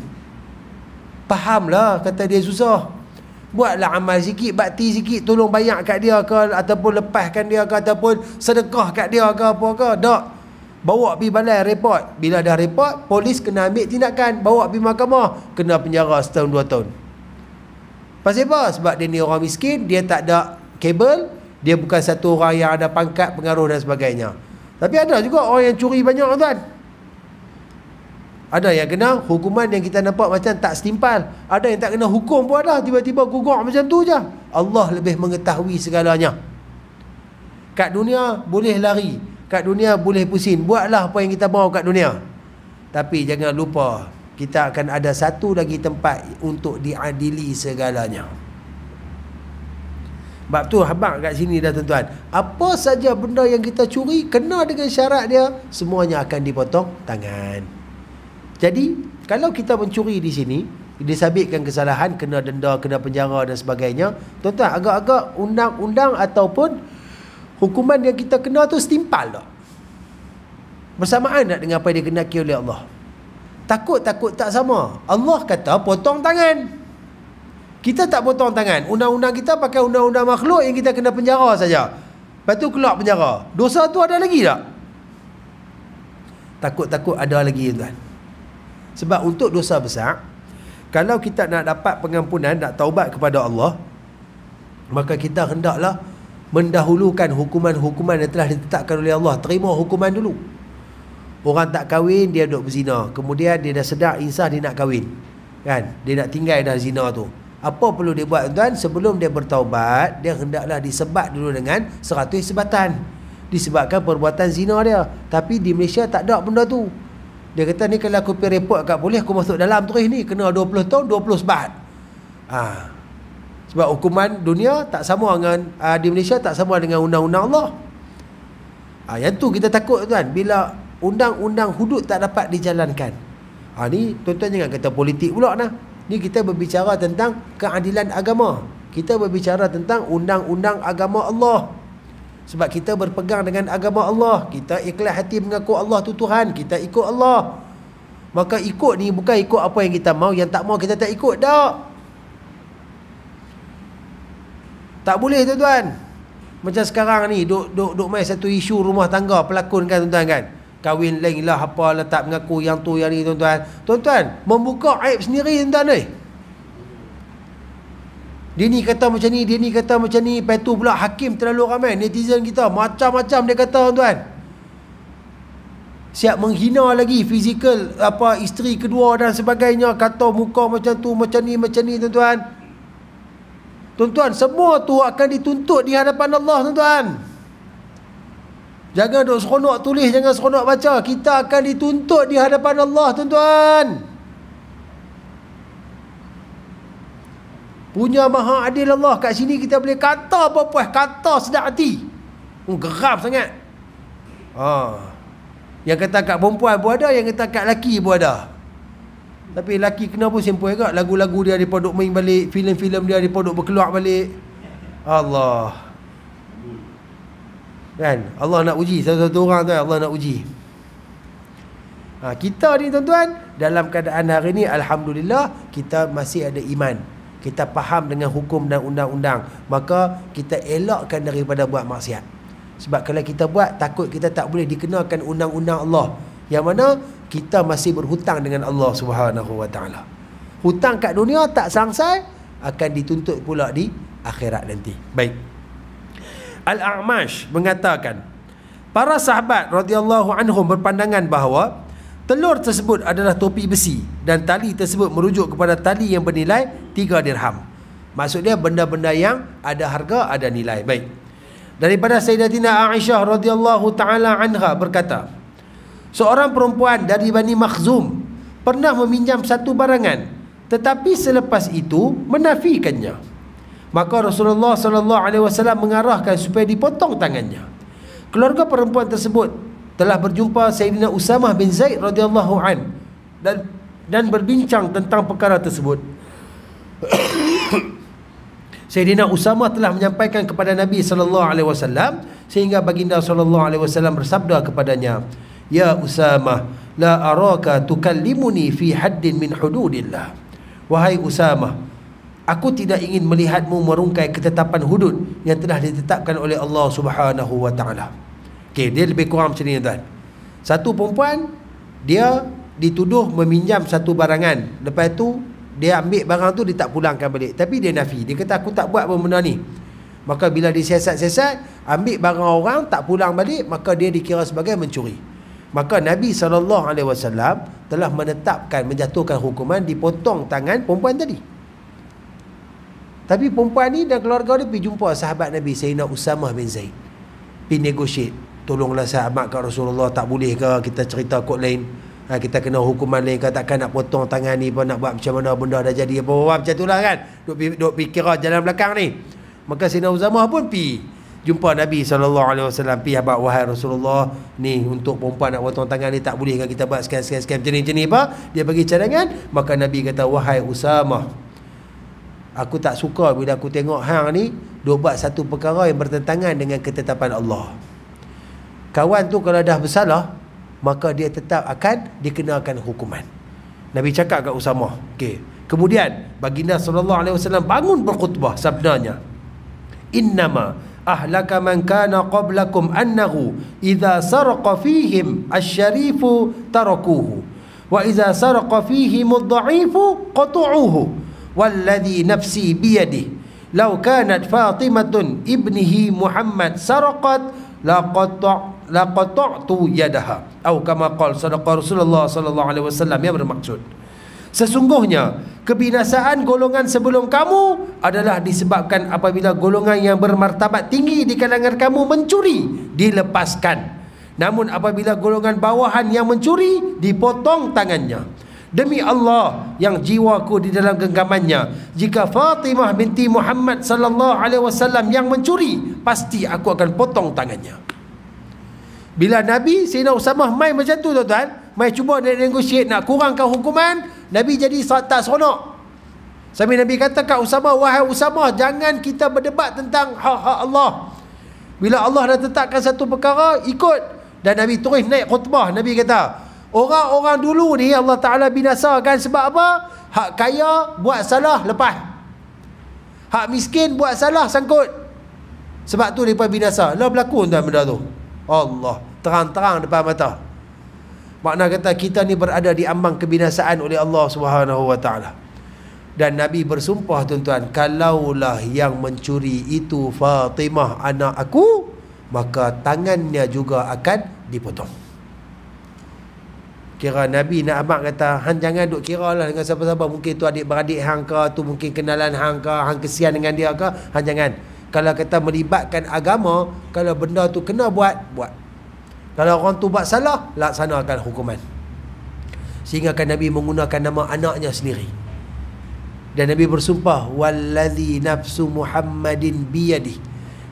Fahamlah kata dia susah. Buatlah amal sikit, bakti sikit, tolong bayar kat dia ke, ataupun lepaskan dia ke, ataupun sedekah kat dia ke apa ke. Tak. bawa pergi balai report. Bila dah report, polis kena ambil tindakan, bawa pergi mahkamah, kena penjara setahun 2 tahun. Pasal apa? Sebab dia ni orang miskin, dia tak ada kabel, dia bukan satu orang yang ada pangkat, pengaruh dan sebagainya. Tapi ada juga orang yang curi banyak, tuan. Ada yang kena hukuman yang kita nampak macam tak setimpal. Ada yang tak kena hukum pun ada, tiba-tiba gugur macam tu je. Allah lebih mengetahui segalanya. Kat dunia boleh lari, kat dunia boleh pusing, buatlah apa yang kita mahu kat dunia. Tapi jangan lupa, kita akan ada satu lagi tempat untuk diadili segalanya. Sebab tu habaq kat sini dah, tuan-tuan. Apa saja benda yang kita curi, kena dengan syarat dia, semuanya akan dipotong tangan. Jadi, kalau kita mencuri di sini, disabitkan kesalahan, kena denda, kena penjara dan sebagainya, tuan-tuan, agak-agak undang-undang ataupun hukuman yang kita kena tu setimpal tak? Bersamaan tak dengan apa yang dikehendaki oleh Allah? Takut-takut tak sama. Allah kata potong tangan. Kita tak potong tangan. Undang-undang kita pakai undang-undang makhluk yang kita kena penjara saja. Lepas tu keluar penjara. Dosa tu ada lagi tak? Takut-takut ada lagi, tuan. Sebab untuk dosa besar, kalau kita nak dapat pengampunan, nak taubat kepada Allah, maka kita hendaklah mendahulukan hukuman-hukuman yang telah ditetapkan oleh Allah. Terima hukuman dulu. Orang tak kahwin, dia duduk berzina. Kemudian dia dah sedar insaf, dia nak kahwin. Kan? Dia nak tinggal dah zina tu. Apa perlu dia buat, tuan? Sebelum dia bertaubat, dia hendaklah disebat dulu dengan 100 sebatan. Disebabkan perbuatan zina dia. Tapi di Malaysia tak ada benda tu. Dia kata, ni kalau aku pergi report kat polis, aku masuk dalam terus ni, kena 20 tahun, 20 sebat. Sebab hukuman dunia tak sama dengan di Malaysia, tak sama dengan undang-undang Allah. Yang tu kita takut, tuan, bila undang-undang hudud tak dapat dijalankan. Ni tuan-tuan jangan kata politik pula nah. Ni kita berbicara tentang keadilan agama. Kita berbicara tentang undang-undang agama Allah. Sebab kita berpegang dengan agama Allah, kita ikhlas hati mengaku Allah tu Tuhan, kita ikut Allah. Maka ikut ni bukan ikut apa yang kita mahu, yang tak mahu kita tak ikut dak. Tak boleh, tuan-tuan. Macam sekarang ni duk main satu isu rumah tangga pelakon kan, tuan-tuan kan. Kahwin lain lah, apalah, tak mengaku yang tu yang ni, tuan-tuan. Tuan-tuan, membuka aib sendiri, tuan-tuan ni. Dia ni kata macam ni, dia ni kata macam ni. Lepas tu pula hakim terlalu ramai, netizen kita macam-macam dia kata, tuan. Siap menghina lagi fizikal isteri kedua dan sebagainya, kata muka macam tu, macam ni, tuan-tuan. Tuan-tuan, semua tu akan dituntut di hadapan Allah, tuan-tuan. Jangan duk seronok tulis, jangan seronok baca. Kita akan dituntut di hadapan Allah, tuan-tuan. Punya maha adil Allah. Kat sini kita boleh kata apa puas, kata sedap hati. Geram sangat. Yang kata kat perempuan pun ada, yang kata kat lelaki pun ada. Tapi lelaki kena pun sempoi agak. Lagu-lagu dia daripada duk main balik, filem-filem dia daripada duk berkeluar balik. Allah. Kan? Allah nak uji satu-satu orang, tuan. Allah nak uji. Kita ni, tuan-tuan, dalam keadaan hari ni, alhamdulillah, kita masih ada iman. Kita faham dengan hukum dan undang-undang. Maka kita elakkan daripada buat maksiat. Sebab kalau kita buat, takut kita tak boleh dikenakan undang-undang Allah. Yang mana kita masih berhutang dengan Allah Subhanahu Wa Taala. Hutang kat dunia tak selesai, akan dituntut pula di akhirat nanti. Baik. Al-A'mash mengatakan, para sahabat radhiyallahu anhum berpandangan bahawa telur tersebut adalah topi besi dan tali tersebut merujuk kepada tali yang bernilai 3 dirham. Maksud dia benda-benda yang ada harga, ada nilai. Baik. Daripada Sayyidatina Aisyah radhiyallahu taala anha berkata, seorang perempuan dari Bani Makhzum pernah meminjam satu barangan, tetapi selepas itu menafikannya. Maka Rasulullah sallallahu alaihi wasallam mengarahkan supaya dipotong tangannya. Keluarga perempuan tersebut telah berjumpa Sayyidina Usamah bin Zaid radhiyallahu an dan berbincang tentang perkara tersebut. Sayyidina Usamah telah menyampaikan kepada Nabi sallallahu alaihi wasallam sehingga baginda sallallahu alaihi wasallam bersabda kepadanya, "Ya Usamah, la araka tukallimuni fi haddin min hududillah." Wahai Usamah, aku tidak ingin melihatmu merungkai ketetapan hudud yang telah ditetapkan oleh Allah Subhanahu wa taala. Okey, dia lebih kurang macam ni, tuan. Satu perempuan, dia dituduh meminjam satu barangan. Lepas tu dia ambil barang tu, dia tak pulangkan balik. Tapi dia nafi. Dia kata aku tak buat benda ni. Maka bila disiasat-siasat, ambil barang orang, tak pulang balik, maka dia dikira sebagai mencuri. Maka Nabi SAW telah menetapkan, menjatuhkan hukuman dipotong tangan perempuan tadi. Tapi perempuan ni dan keluarga dia pergi jumpa sahabat Nabi Sayyidina Usamah bin Zaid, pergi negotiate. Tolonglah sahabat kat Rasulullah, tak boleh ke kita cerita kod lain, kita kena hukuman lain ke, takkan nak potong tangan ni pun, nak buat macam mana, benda dah jadi apa-apa macam tu lah kan. Duk fikir jalan belakang ni. Maka Sayyidina Usamah pun pergi jumpa Nabi SAW, pergi abad, wahai Rasulullah, ni untuk perempuan nak potong tangan ni, tak boleh kan kita buat sekian-sekian macam ni apa. Dia bagi cadangan. Maka Nabi kata, wahai Usamah, aku tak suka bila aku tengok hang ni duk buat satu perkara yang bertentangan dengan ketetapan Allah. Kawan tu kalau dah bersalah, maka dia tetap akan dikenakan hukuman. Nabi cakap kat Usamah. Okey. Kemudian baginda SAW bangun berkhutbah, sabdanya, innama ahlaka man kana qablakum annahu idza saraqa fihim asy-syarifu tarakuhu wa idza saraqa fihim ad-dha'ifu qata'uhu walladhi nafsi biyadihi law kanat Fatimatun ibnihi Muhammad saraqat laqata'tu yadaha atau kama qala sadaqa Rasulullah sallallahu alaihi wasallam, yang bermaksud sesungguhnya kebinasaan golongan sebelum kamu adalah disebabkan apabila golongan yang bermartabat tinggi di kalangan kamu mencuri, dilepaskan. Namun apabila golongan bawahan yang mencuri, dipotong tangannya. Demi Allah yang jiwaku di dalam genggamannya, jika Fatimah binti Muhammad sallallahu alaihi wasallam yang mencuri, pasti aku akan potong tangannya. Bila Nabi Sayyidina Usamah main macam tu tuan-tuan, main cuba negotiate nak kurangkan hukuman, Nabi jadi tak seronok. Sambil Nabi kata kat Usamah, wahai Usamah, jangan kita berdebat tentang hak-hak Allah. Bila Allah dah tetapkan satu perkara, ikut. Dan Nabi terus naik khutbah. Nabi kata, orang-orang dulu ni Allah Ta'ala binasakan sebab apa? Hak kaya buat salah lepas, hak miskin buat salah sangkut. Sebab tu mereka binasa. Lah berlaku tuan benda tu, Allah terang-terang depan mata. Makna kata kita ni berada di ambang kebinasaan oleh Allah Subhanahu wa taala. Dan Nabi bersumpah tuan-tuan, kalaulah yang mencuri itu Fatimah anak aku, maka tangannya juga akan dipotong. Kira Nabi nak abang kata, hang jangan duk kira lah dengan siapa-siapa, mungkin tu adik-beradik hang ke, tu mungkin kenalan hang ke, hang kesian dengan dia ke, hang jangan. Kalau kata melibatkan agama, kalau benda tu kena buat. Kalau orang tu buat salah, laksanakan hukuman. Sehingga kan Nabi menggunakan nama anaknya sendiri. Dan Nabi bersumpah, wallazi nafsu Muhammadin biyadih,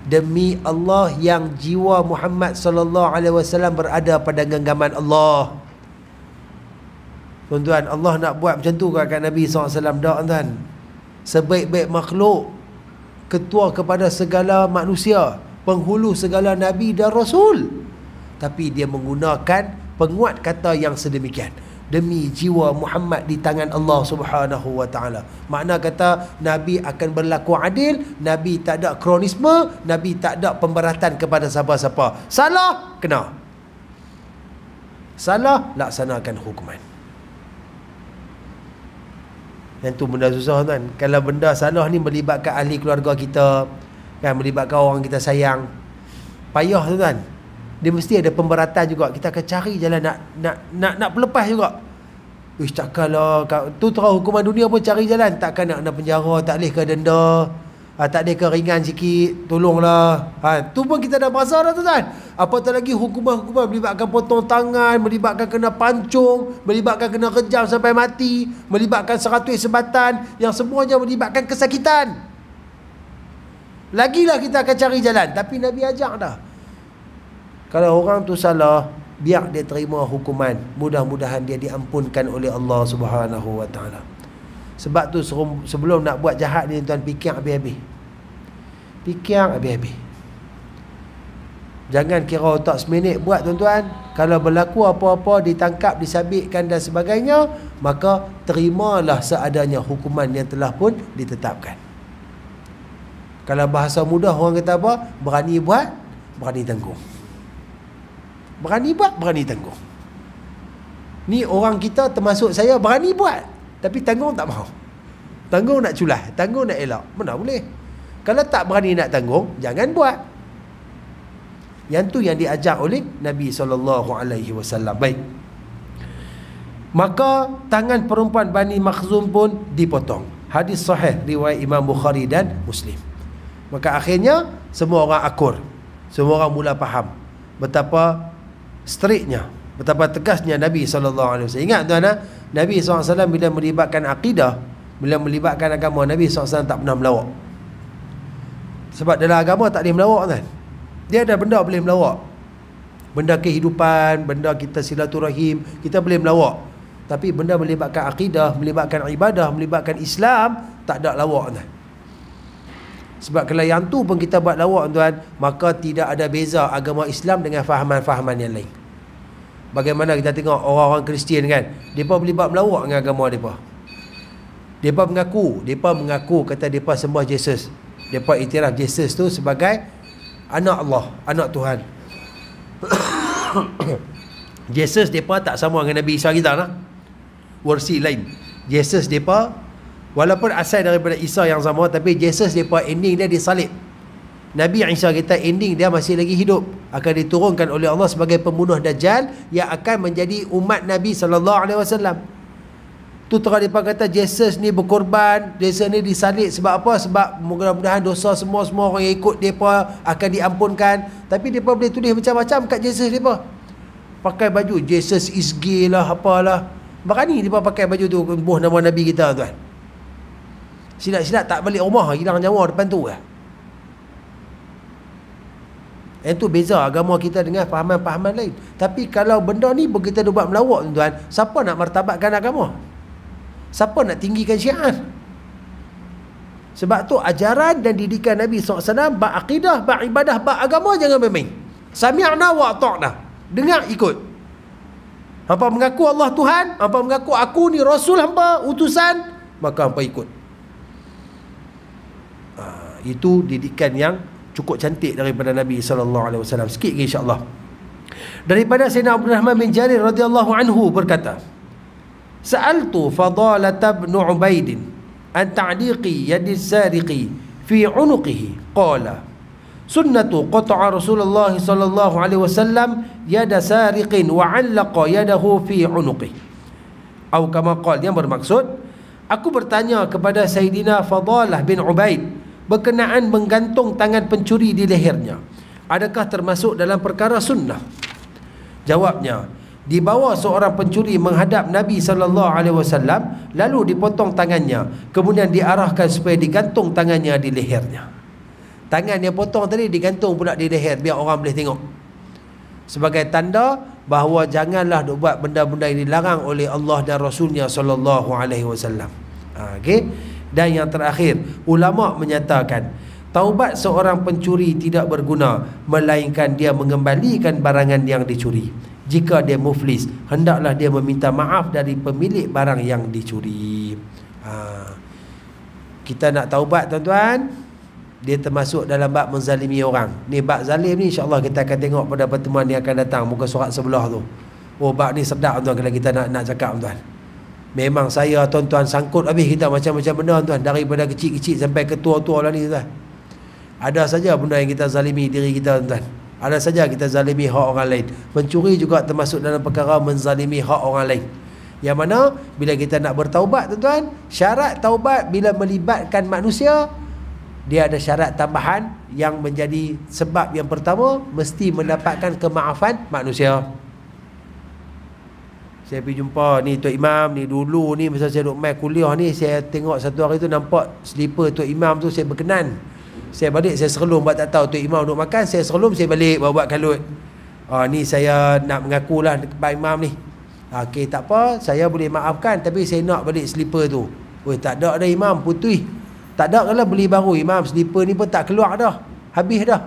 demi Allah yang jiwa Muhammad sallallahu alaihi wasallam berada pada genggaman Allah. Tuan-tuan, Allah nak buat macam tu kat Nabi SAW, tak tuan? Sebaik-baik makhluk, ketua kepada segala manusia, penghulu segala Nabi dan Rasul, tapi dia menggunakan penguat kata yang sedemikian, demi jiwa Muhammad di tangan Allah Subhanahu wa taala. Makna kata Nabi akan berlaku adil, Nabi tak ada kronisme, Nabi tak ada pemberatan kepada siapa-siapa. Salah, kena. Salah, laksanakan hukuman. Yang tu benda susah kan. Kalau benda salah ni melibatkan ahli keluarga kita, kan, melibatkan orang kita sayang, payah tu kan. Dia mesti ada pemberatan juga. Kita akan cari jalan nak pelepas juga. Ish, takkanlah tu terang hukuman dunia pun cari jalan. Takkan nak penjara, tak boleh ke denda, tak boleh ke ringan sikit, tolonglah. Tu pun kita dah merasa dah tu kan. Apatah lagi hukuman-hukuman melibatkan potong tangan, melibatkan kena pancung, melibatkan kena kejam sampai mati, melibatkan 100 sebatan, yang semuanya melibatkan kesakitan. Lagilah kita akan cari jalan. Tapi Nabi ajak dah, kalau orang tu salah, biar dia terima hukuman. Mudah-mudahan dia diampunkan oleh Allah Subhanahu wa taala. Sebab tu sebelum nak buat jahat ni tuan, fikir habis-habis. Fikir habis-habis. Jangan kira otak seminit buat tuan-tuan. Kalau berlaku apa-apa, ditangkap, disabitkan dan sebagainya, maka terimalah seadanya hukuman yang telah pun ditetapkan. Kalau bahasa mudah orang kata apa? Berani buat, berani tanggung. Berani buat, berani tanggung. Ni orang kita termasuk saya berani buat, tapi tanggung tak mahu. Tanggung nak culah, tanggung nak elak. Mana boleh? Kalau tak berani nak tanggung, jangan buat. Yang tu yang diajar oleh Nabi SAW. Baik. Maka tangan perempuan Bani Makhzum pun dipotong. Hadis sahih riwayat Imam Bukhari dan Muslim. Maka akhirnya semua orang akur. Semua orang mula faham betapa striknya, betapa tegasnya Nabi SAW. Ingat tuan-tuan, Nabi SAW bila melibatkan akidah, bila melibatkan agama, Nabi SAW tak pernah melawak. Sebab dalam agama tak boleh melawak kan. Dia ada benda boleh melawak. Benda kehidupan, benda kita silaturahim, kita boleh melawak. Tapi benda melibatkan akidah, melibatkan ibadah, melibatkan Islam, tak ada lawak tuan. Sebab kalau yang tu pun kita buat lawak tuan, maka tidak ada beza agama Islam dengan fahaman-fahaman yang lain. Bagaimana kita tengok orang-orang Kristian kan, mereka boleh buat melawak dengan agama mereka. Mereka mengaku kata mereka sembah Jesus. Mereka iktiraf Jesus tu sebagai anak Allah, anak Tuhan. Jesus mereka tak sama dengan Nabi Isa kita lah. Versi lain. Jesus mereka walaupun asal daripada Isa yang sama, tapi Jesus mereka ending dia disalib. Nabi Isa kita ending dia masih lagi hidup, akan diturunkan oleh Allah sebagai pembunuh Dajjal yang akan menjadi umat Nabi SAW. Tu terang mereka kata Jesus ni berkorban, Jesus ni disalib sebab apa? Sebab mudah-mudahan dosa semua orang yang ikut mereka akan diampunkan. Tapi mereka boleh tulis macam-macam kat Jesus mereka. Pakai baju Jesus is gay lah, apalah. Berani mereka pakai baju tu, buh nama Nabi kita tuan. Silap-silap tak balik rumah, hilang nyawa depan tu lah. Itu beza agama kita dengan fahaman-fahaman lain. Tapi kalau benda ni kita buat melawak tuan, siapa nak martabatkan agama? Siapa nak tinggikan syiar? Sebab tu ajaran dan didikan Nabi SAW, bab akidah, bab ibadah, bab agama jangan main-main. Sami'na wa ata'na. Dengar ikut. Hampa mengaku Allah Tuhan, hampa mengaku aku ni Rasul hampa, utusan, maka hampa ikut. Itu didikan yang cukup cantik daripada Nabi SAW. Sikit lagi insya-Allah. Daripada Sayyidina Abdul Rahman bin Jarir radhiyallahu anhu berkata, Sa'altu Fadalah bin Ubaid an ta'diqi yadi sariqi fi 'unuqihi. Qala sunnatu qata'a Rasulullah sallallahu alaihi wasallam yada sariqin wa 'allaqa yadahu fi 'unuqihi. Atau kama qala, yang bermaksud, aku bertanya kepada Sayyidina Fadalah bin Ubaid berkenaan menggantung tangan pencuri di lehernya, adakah termasuk dalam perkara sunnah? Jawabnya, dibawa seorang pencuri menghadap Nabi SAW, lalu dipotong tangannya, kemudian diarahkan supaya digantung tangannya di lehernya. Tangan yang potong tadi digantung pula di leher, biar orang boleh tengok, sebagai tanda bahawa janganlah buat benda-benda yang dilarang oleh Allah dan Rasulnya SAW. Okey. Dan yang terakhir, ulama menyatakan taubat seorang pencuri tidak berguna, melainkan dia mengembalikan barangan yang dicuri. Jika dia muflis, hendaklah dia meminta maaf dari pemilik barang yang dicuri. Kita nak taubat tuan-tuan, dia termasuk dalam bab menzalimi orang. Ni bab zalim ni insya-Allah kita akan tengok pada pertemuan yang akan datang, muka surat sebelah tu. Oh, bab ni sedap tuan kalau kita nak cakap tuan. Memang saya tuan-tuan sangkut habis kita macam-macam benda tuan, daripada kecil-kecil sampai ke tua-tua lah ni tuan. Ada saja benda yang kita zalimi diri kita tuan. Ada saja kita zalimi hak orang lain. Mencuri juga termasuk dalam perkara menzalimi hak orang lain. Yang mana bila kita nak bertaubat tuan-tuan, syarat taubat bila melibatkan manusia, dia ada syarat tambahan yang menjadi sebab yang pertama, mesti mendapatkan kemaafan manusia. Saya pergi jumpa ni Tok Imam ni, dulu ni masa saya duduk main kuliah ni, saya tengok satu hari tu nampak slipper Tok Imam tu, saya berkenan. Saya balik, saya serlum, buat tak tahu Tok Imam duduk makan, saya serlum, saya balik buat kalut. Ni saya nak mengakulah Pak Imam ni. Okey, tak apa, saya boleh maafkan, tapi saya nak balik slipper tu. Oi, tak ada dah Imam, putih. Tak ada kalau beli baru Imam, slipper ni pun tak keluar dah. Habis dah.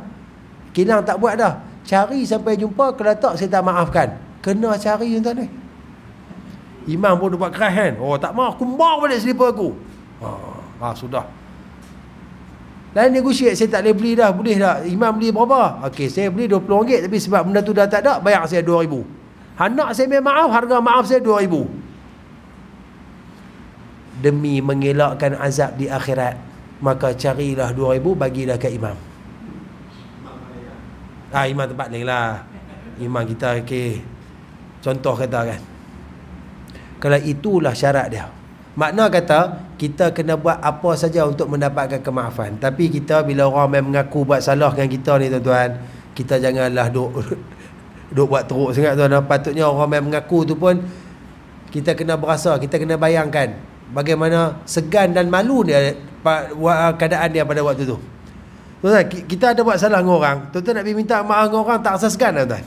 Kilang tak buat dah. Cari sampai jumpa, kalau tak saya tak maafkan. Kena cari tuan ni. Imam pun buat keras kan. Oh, tak mau, aku bawa balik slipper aku. Sudah. Lain negotiate, saya tak boleh beli dah, boleh tak? Imam beli berapa? Okey, saya beli RM20, tapi sebab benda tu dah tak ada, bayar saya RM2,000. Hendak saya minta maaf, harga maaf saya RM2,000. Demi mengelakkan azab di akhirat, maka carilah RM2,000, bagilah ke imam. Imam tempat lain lah. Imam kita, okey, contoh kata kan, kalau itulah syarat dia, makna kata kita kena buat apa saja untuk mendapatkan kemaafan. Tapi kita bila orang main mengaku buat salah dengan kita ni tuan-tuan, kita janganlah duk buat teruk sangat tuan. Patutnya orang main mengaku tu pun kita kena berasa, kita kena bayangkan bagaimana segan dan malu dia keadaan dia pada waktu tu. Tuan-tuan, kita ada buat salah dengan orang, tuan-tuan nak pergi minta maaf dengan orang, tak rasa segan tuan-tuan?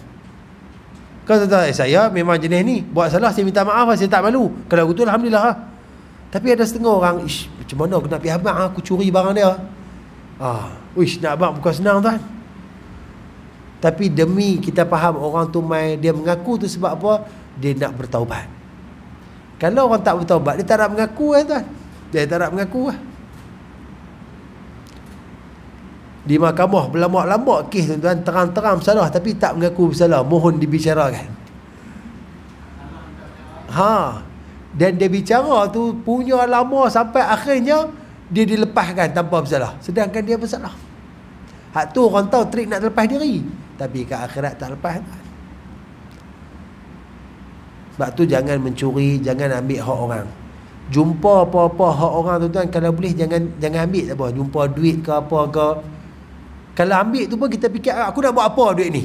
Kalau tuan-tuan, saya memang jenis ni, buat salah saya minta maaf, saya tak malu. Kalau betul alhamdulillah lah. Tapi ada setengah orang, macam mana aku nak pergi abang, aku curi barang dia. Nak abang bukan senang tuan. Tapi demi kita faham orang tu dia mengaku tu sebab apa? Dia nak bertaubat. Kalau orang tak bertaubat, dia tak nak mengaku tuan. Dia tak nak mengaku lah. Di mahkamah berlambak-lambak kes tuan-tuan, terang-terang bersalah tapi tak mengaku bersalah, mohon dibicarakan. Dan dia bicara tu punya lama sampai akhirnya dia dilepaskan tanpa bersalah, sedangkan dia bersalah. Hak tu orang tahu trik nak lepas diri, tapi ke akhirat tak lepas. Sebab tu jangan mencuri, jangan ambil hak orang. Jumpa apa-apa hak orang tuan-tuan, kalau boleh jangan ambil apa. Jumpa duit ke apa ke, kalau ambil tu pun kita fikir aku nak buat apa duit ni.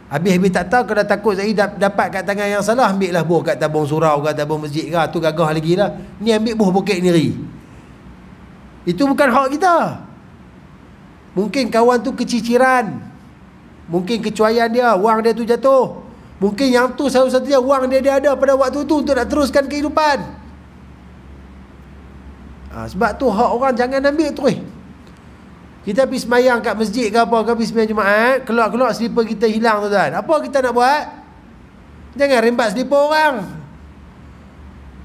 Habis tak tahu, kalau takut saya dapat kat tangan yang salah, ambil lah buah kat tabung surau, kat tabung masjid ke, tu gagah lagi lah. Ni ambil buah poket sendiri, itu bukan hak kita. Mungkin kawan tu keciciran, mungkin kecuaian dia, wang dia tu jatuh, mungkin yang tu satu-satunya wang dia ada pada waktu tu untuk nak teruskan kehidupan. Sebab tu hak orang jangan ambil terus. Kita pergi semayang kat masjid ke apa, ke pergi semayang Jumaat, keluar-keluar selipar kita hilang tuan-tuan. Apa kita nak buat? Jangan rembat selipar orang.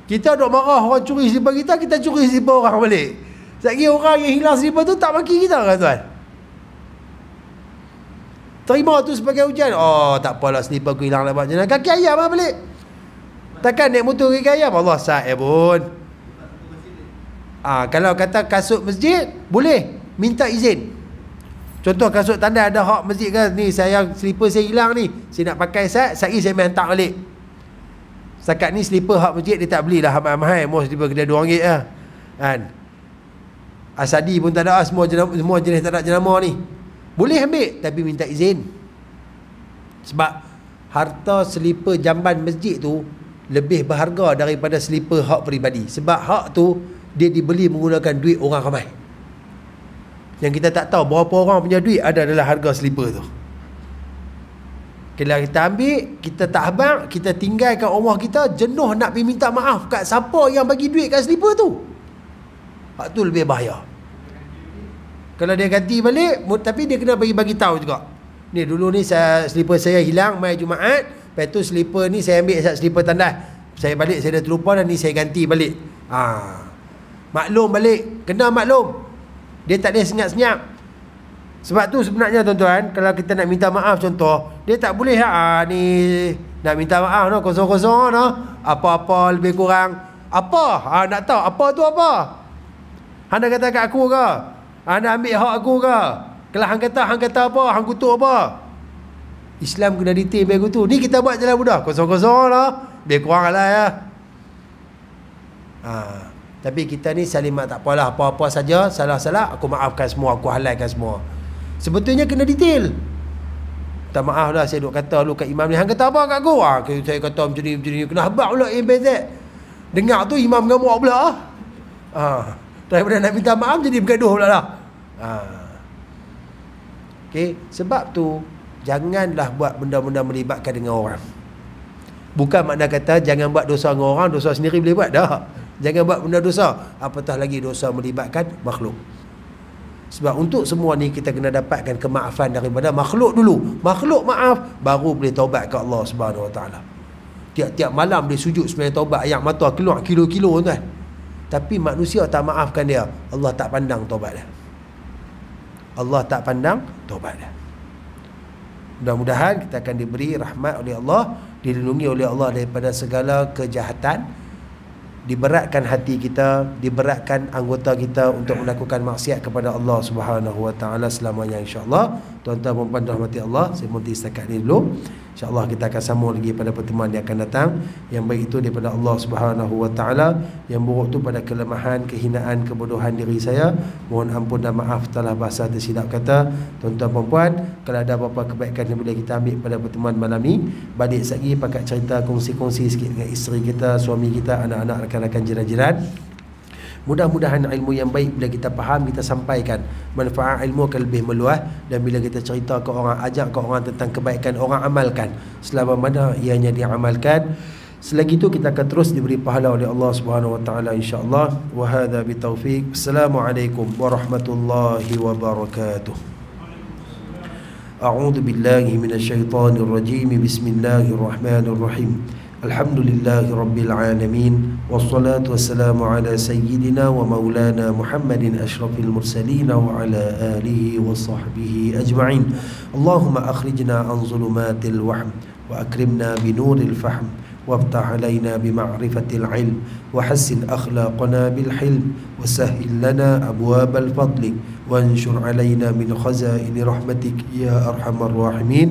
Kita duk marah orang curi selipar kita, kita curi selipar orang balik. Sekali orang yang hilang selipar tu tak maki kita kan tuan? Terima tu sebagai ujian. Tak apalah, selipar aku hilang lah, macam mana? Kaki ayam lah balik. Takkan naik motor kaki ayam? Allah sahib pun. Kalau kata kasut masjid, boleh minta izin. Contoh kasut tanda ada hak masjid kan, ni saya selipar saya hilang ni, saya nak pakai sehari saya main hantar balik. Setakat ni selipar hak masjid dia tak belilah mahal-mahal, mau selipar kedai RM2 lah kan. Asadi pun tak ada, semua jenis tak ada jenama ni. Boleh ambil tapi minta izin. Sebab harta selipar jamban masjid tu lebih berharga daripada selipar hak peribadi. Sebab hak tu dia dibeli menggunakan duit orang ramai. Yang kita tak tahu berapa orang punya duit adalah harga selipar tu. Kalau kita ambil, kita tak habang, kita tinggalkan rumah kita, jenuh nak pergi minta maaf kat siapa yang bagi duit kat selipar tu. Hak tu lebih bahaya. Kalau dia ganti balik, tapi dia kena bagi tahu juga. Ni dulu ni selipar saya hilang mai Jumaat, lepas tu selipar ni saya ambil selipar tandas. Saya balik saya dah terlupa dan ni saya ganti balik. Maklum balik, kena maklum. Dia tak boleh senyap-senyap. Sebab tu sebenarnya tuan-tuan, kalau kita nak minta maaf contoh, dia tak boleh ni nak minta maaf kosong-kosong apa-apa lebih kurang. Apa? Nak tahu apa tu apa? Hang dah kata kat aku ke? Hang dah ambil hak aku ke? Kalau hang kata apa? Hang kutuk apa? Islam kena detail bagus tu. Ni kita buat jalan mudah, kosong-kosong lebih kurang lah ya. Tapi kita ni salimat, tak apalah, apa-apa saja, salah-salah aku maafkan semua, aku halalkan semua. Sebetulnya kena detail. Tak maaf dah, saya duk kata dulu kat imam ni, hang kata apa kat aku? Saya kata macam ni, kena habak pula MBZ. Dengar tu imam mengamuk pula. Daripada nak minta maaf jadi bergaduh pula lah. Okay, sebab tu janganlah buat benda-benda melibatkan dengan orang. Bukan makna kata jangan buat dosa dengan orang, dosa sendiri boleh buat dah. Jangan buat benda dosa, apatah lagi dosa melibatkan makhluk. Sebab untuk semua ni kita kena dapatkan kemaafan daripada makhluk dulu. Makhluk maaf, baru boleh taubat ke Allah Subhanahu Wa Taala. Tiap-tiap malam dia sujud sebenarnya taubat, air mata keluar kilo-kilo tuan. Tapi manusia tak maafkan dia, Allah tak pandang taubat dia. Allah tak pandang taubat dia. Mudah-mudahan kita akan diberi rahmat oleh Allah, dilindungi oleh Allah daripada segala kejahatan, diberatkan hati kita, diberatkan anggota kita untuk melakukan maksiat kepada Allah Subhanahu wa taala selamanya, insya-Allah. Tuan-tuan dan puan-puan rahmati Allah, saya berhenti setakat ini dulu. InsyaAllah kita akan sambung lagi pada pertemuan yang akan datang. Yang baik itu daripada Allah Subhanahu wa taala, yang buruk itu pada kelemahan, kehinaan, kebodohan diri saya. Mohon ampun dan maaf telah bahasa tersilap kata. Tuan-tuan dan puan-puan, kalau ada apa-apa kebaikan yang boleh kita ambil pada pertemuan malam ni, balik lagi pakat cerita, kongsi-kongsi sikit dengan isteri kita, suami kita, anak-anak, rakan-rakan, jiran-jiran. Mudah-mudahan ilmu yang baik bila kita faham, kita sampaikan, manfaat ilmu akan lebih meluas. Dan bila kita cerita ke orang, ajak ke orang tentang kebaikan, orang amalkan. Selama mana ianya diamalkan, selagi itu kita akan terus diberi pahala oleh Allah Subhanahu wa taala, insya-Allah. Wa hadza bitaufiq. Assalamualaikum warahmatullahi wabarakatuh. A'udzu billahi minasyaitonir rajim. Bismillahirrahmanirrahim. Alhamdulillahi Rabbil Alamin. Wassalatu wassalamu ala sayyidina wa maulana Muhammadin ashrafil mursalin wa ala alihi wa sahbihi ajma'in. Allahumma akhrijna an zulumatil wahm wa akrimna binuril fahm وافتح علينا بمعرفة العلم وحسن أخلاقنا بالحلم وسهل لنا أبواب الفضل وانشر علينا من خزائن رحمتك يا أرحم الراحمين.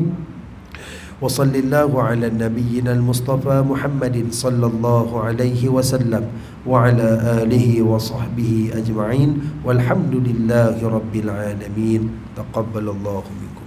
وصل الله على نبينا المصطفى محمد صلى الله عليه وسلم وعلى آله وصحبه أجمعين والحمد لله رب العالمين. تقبل الله منكم.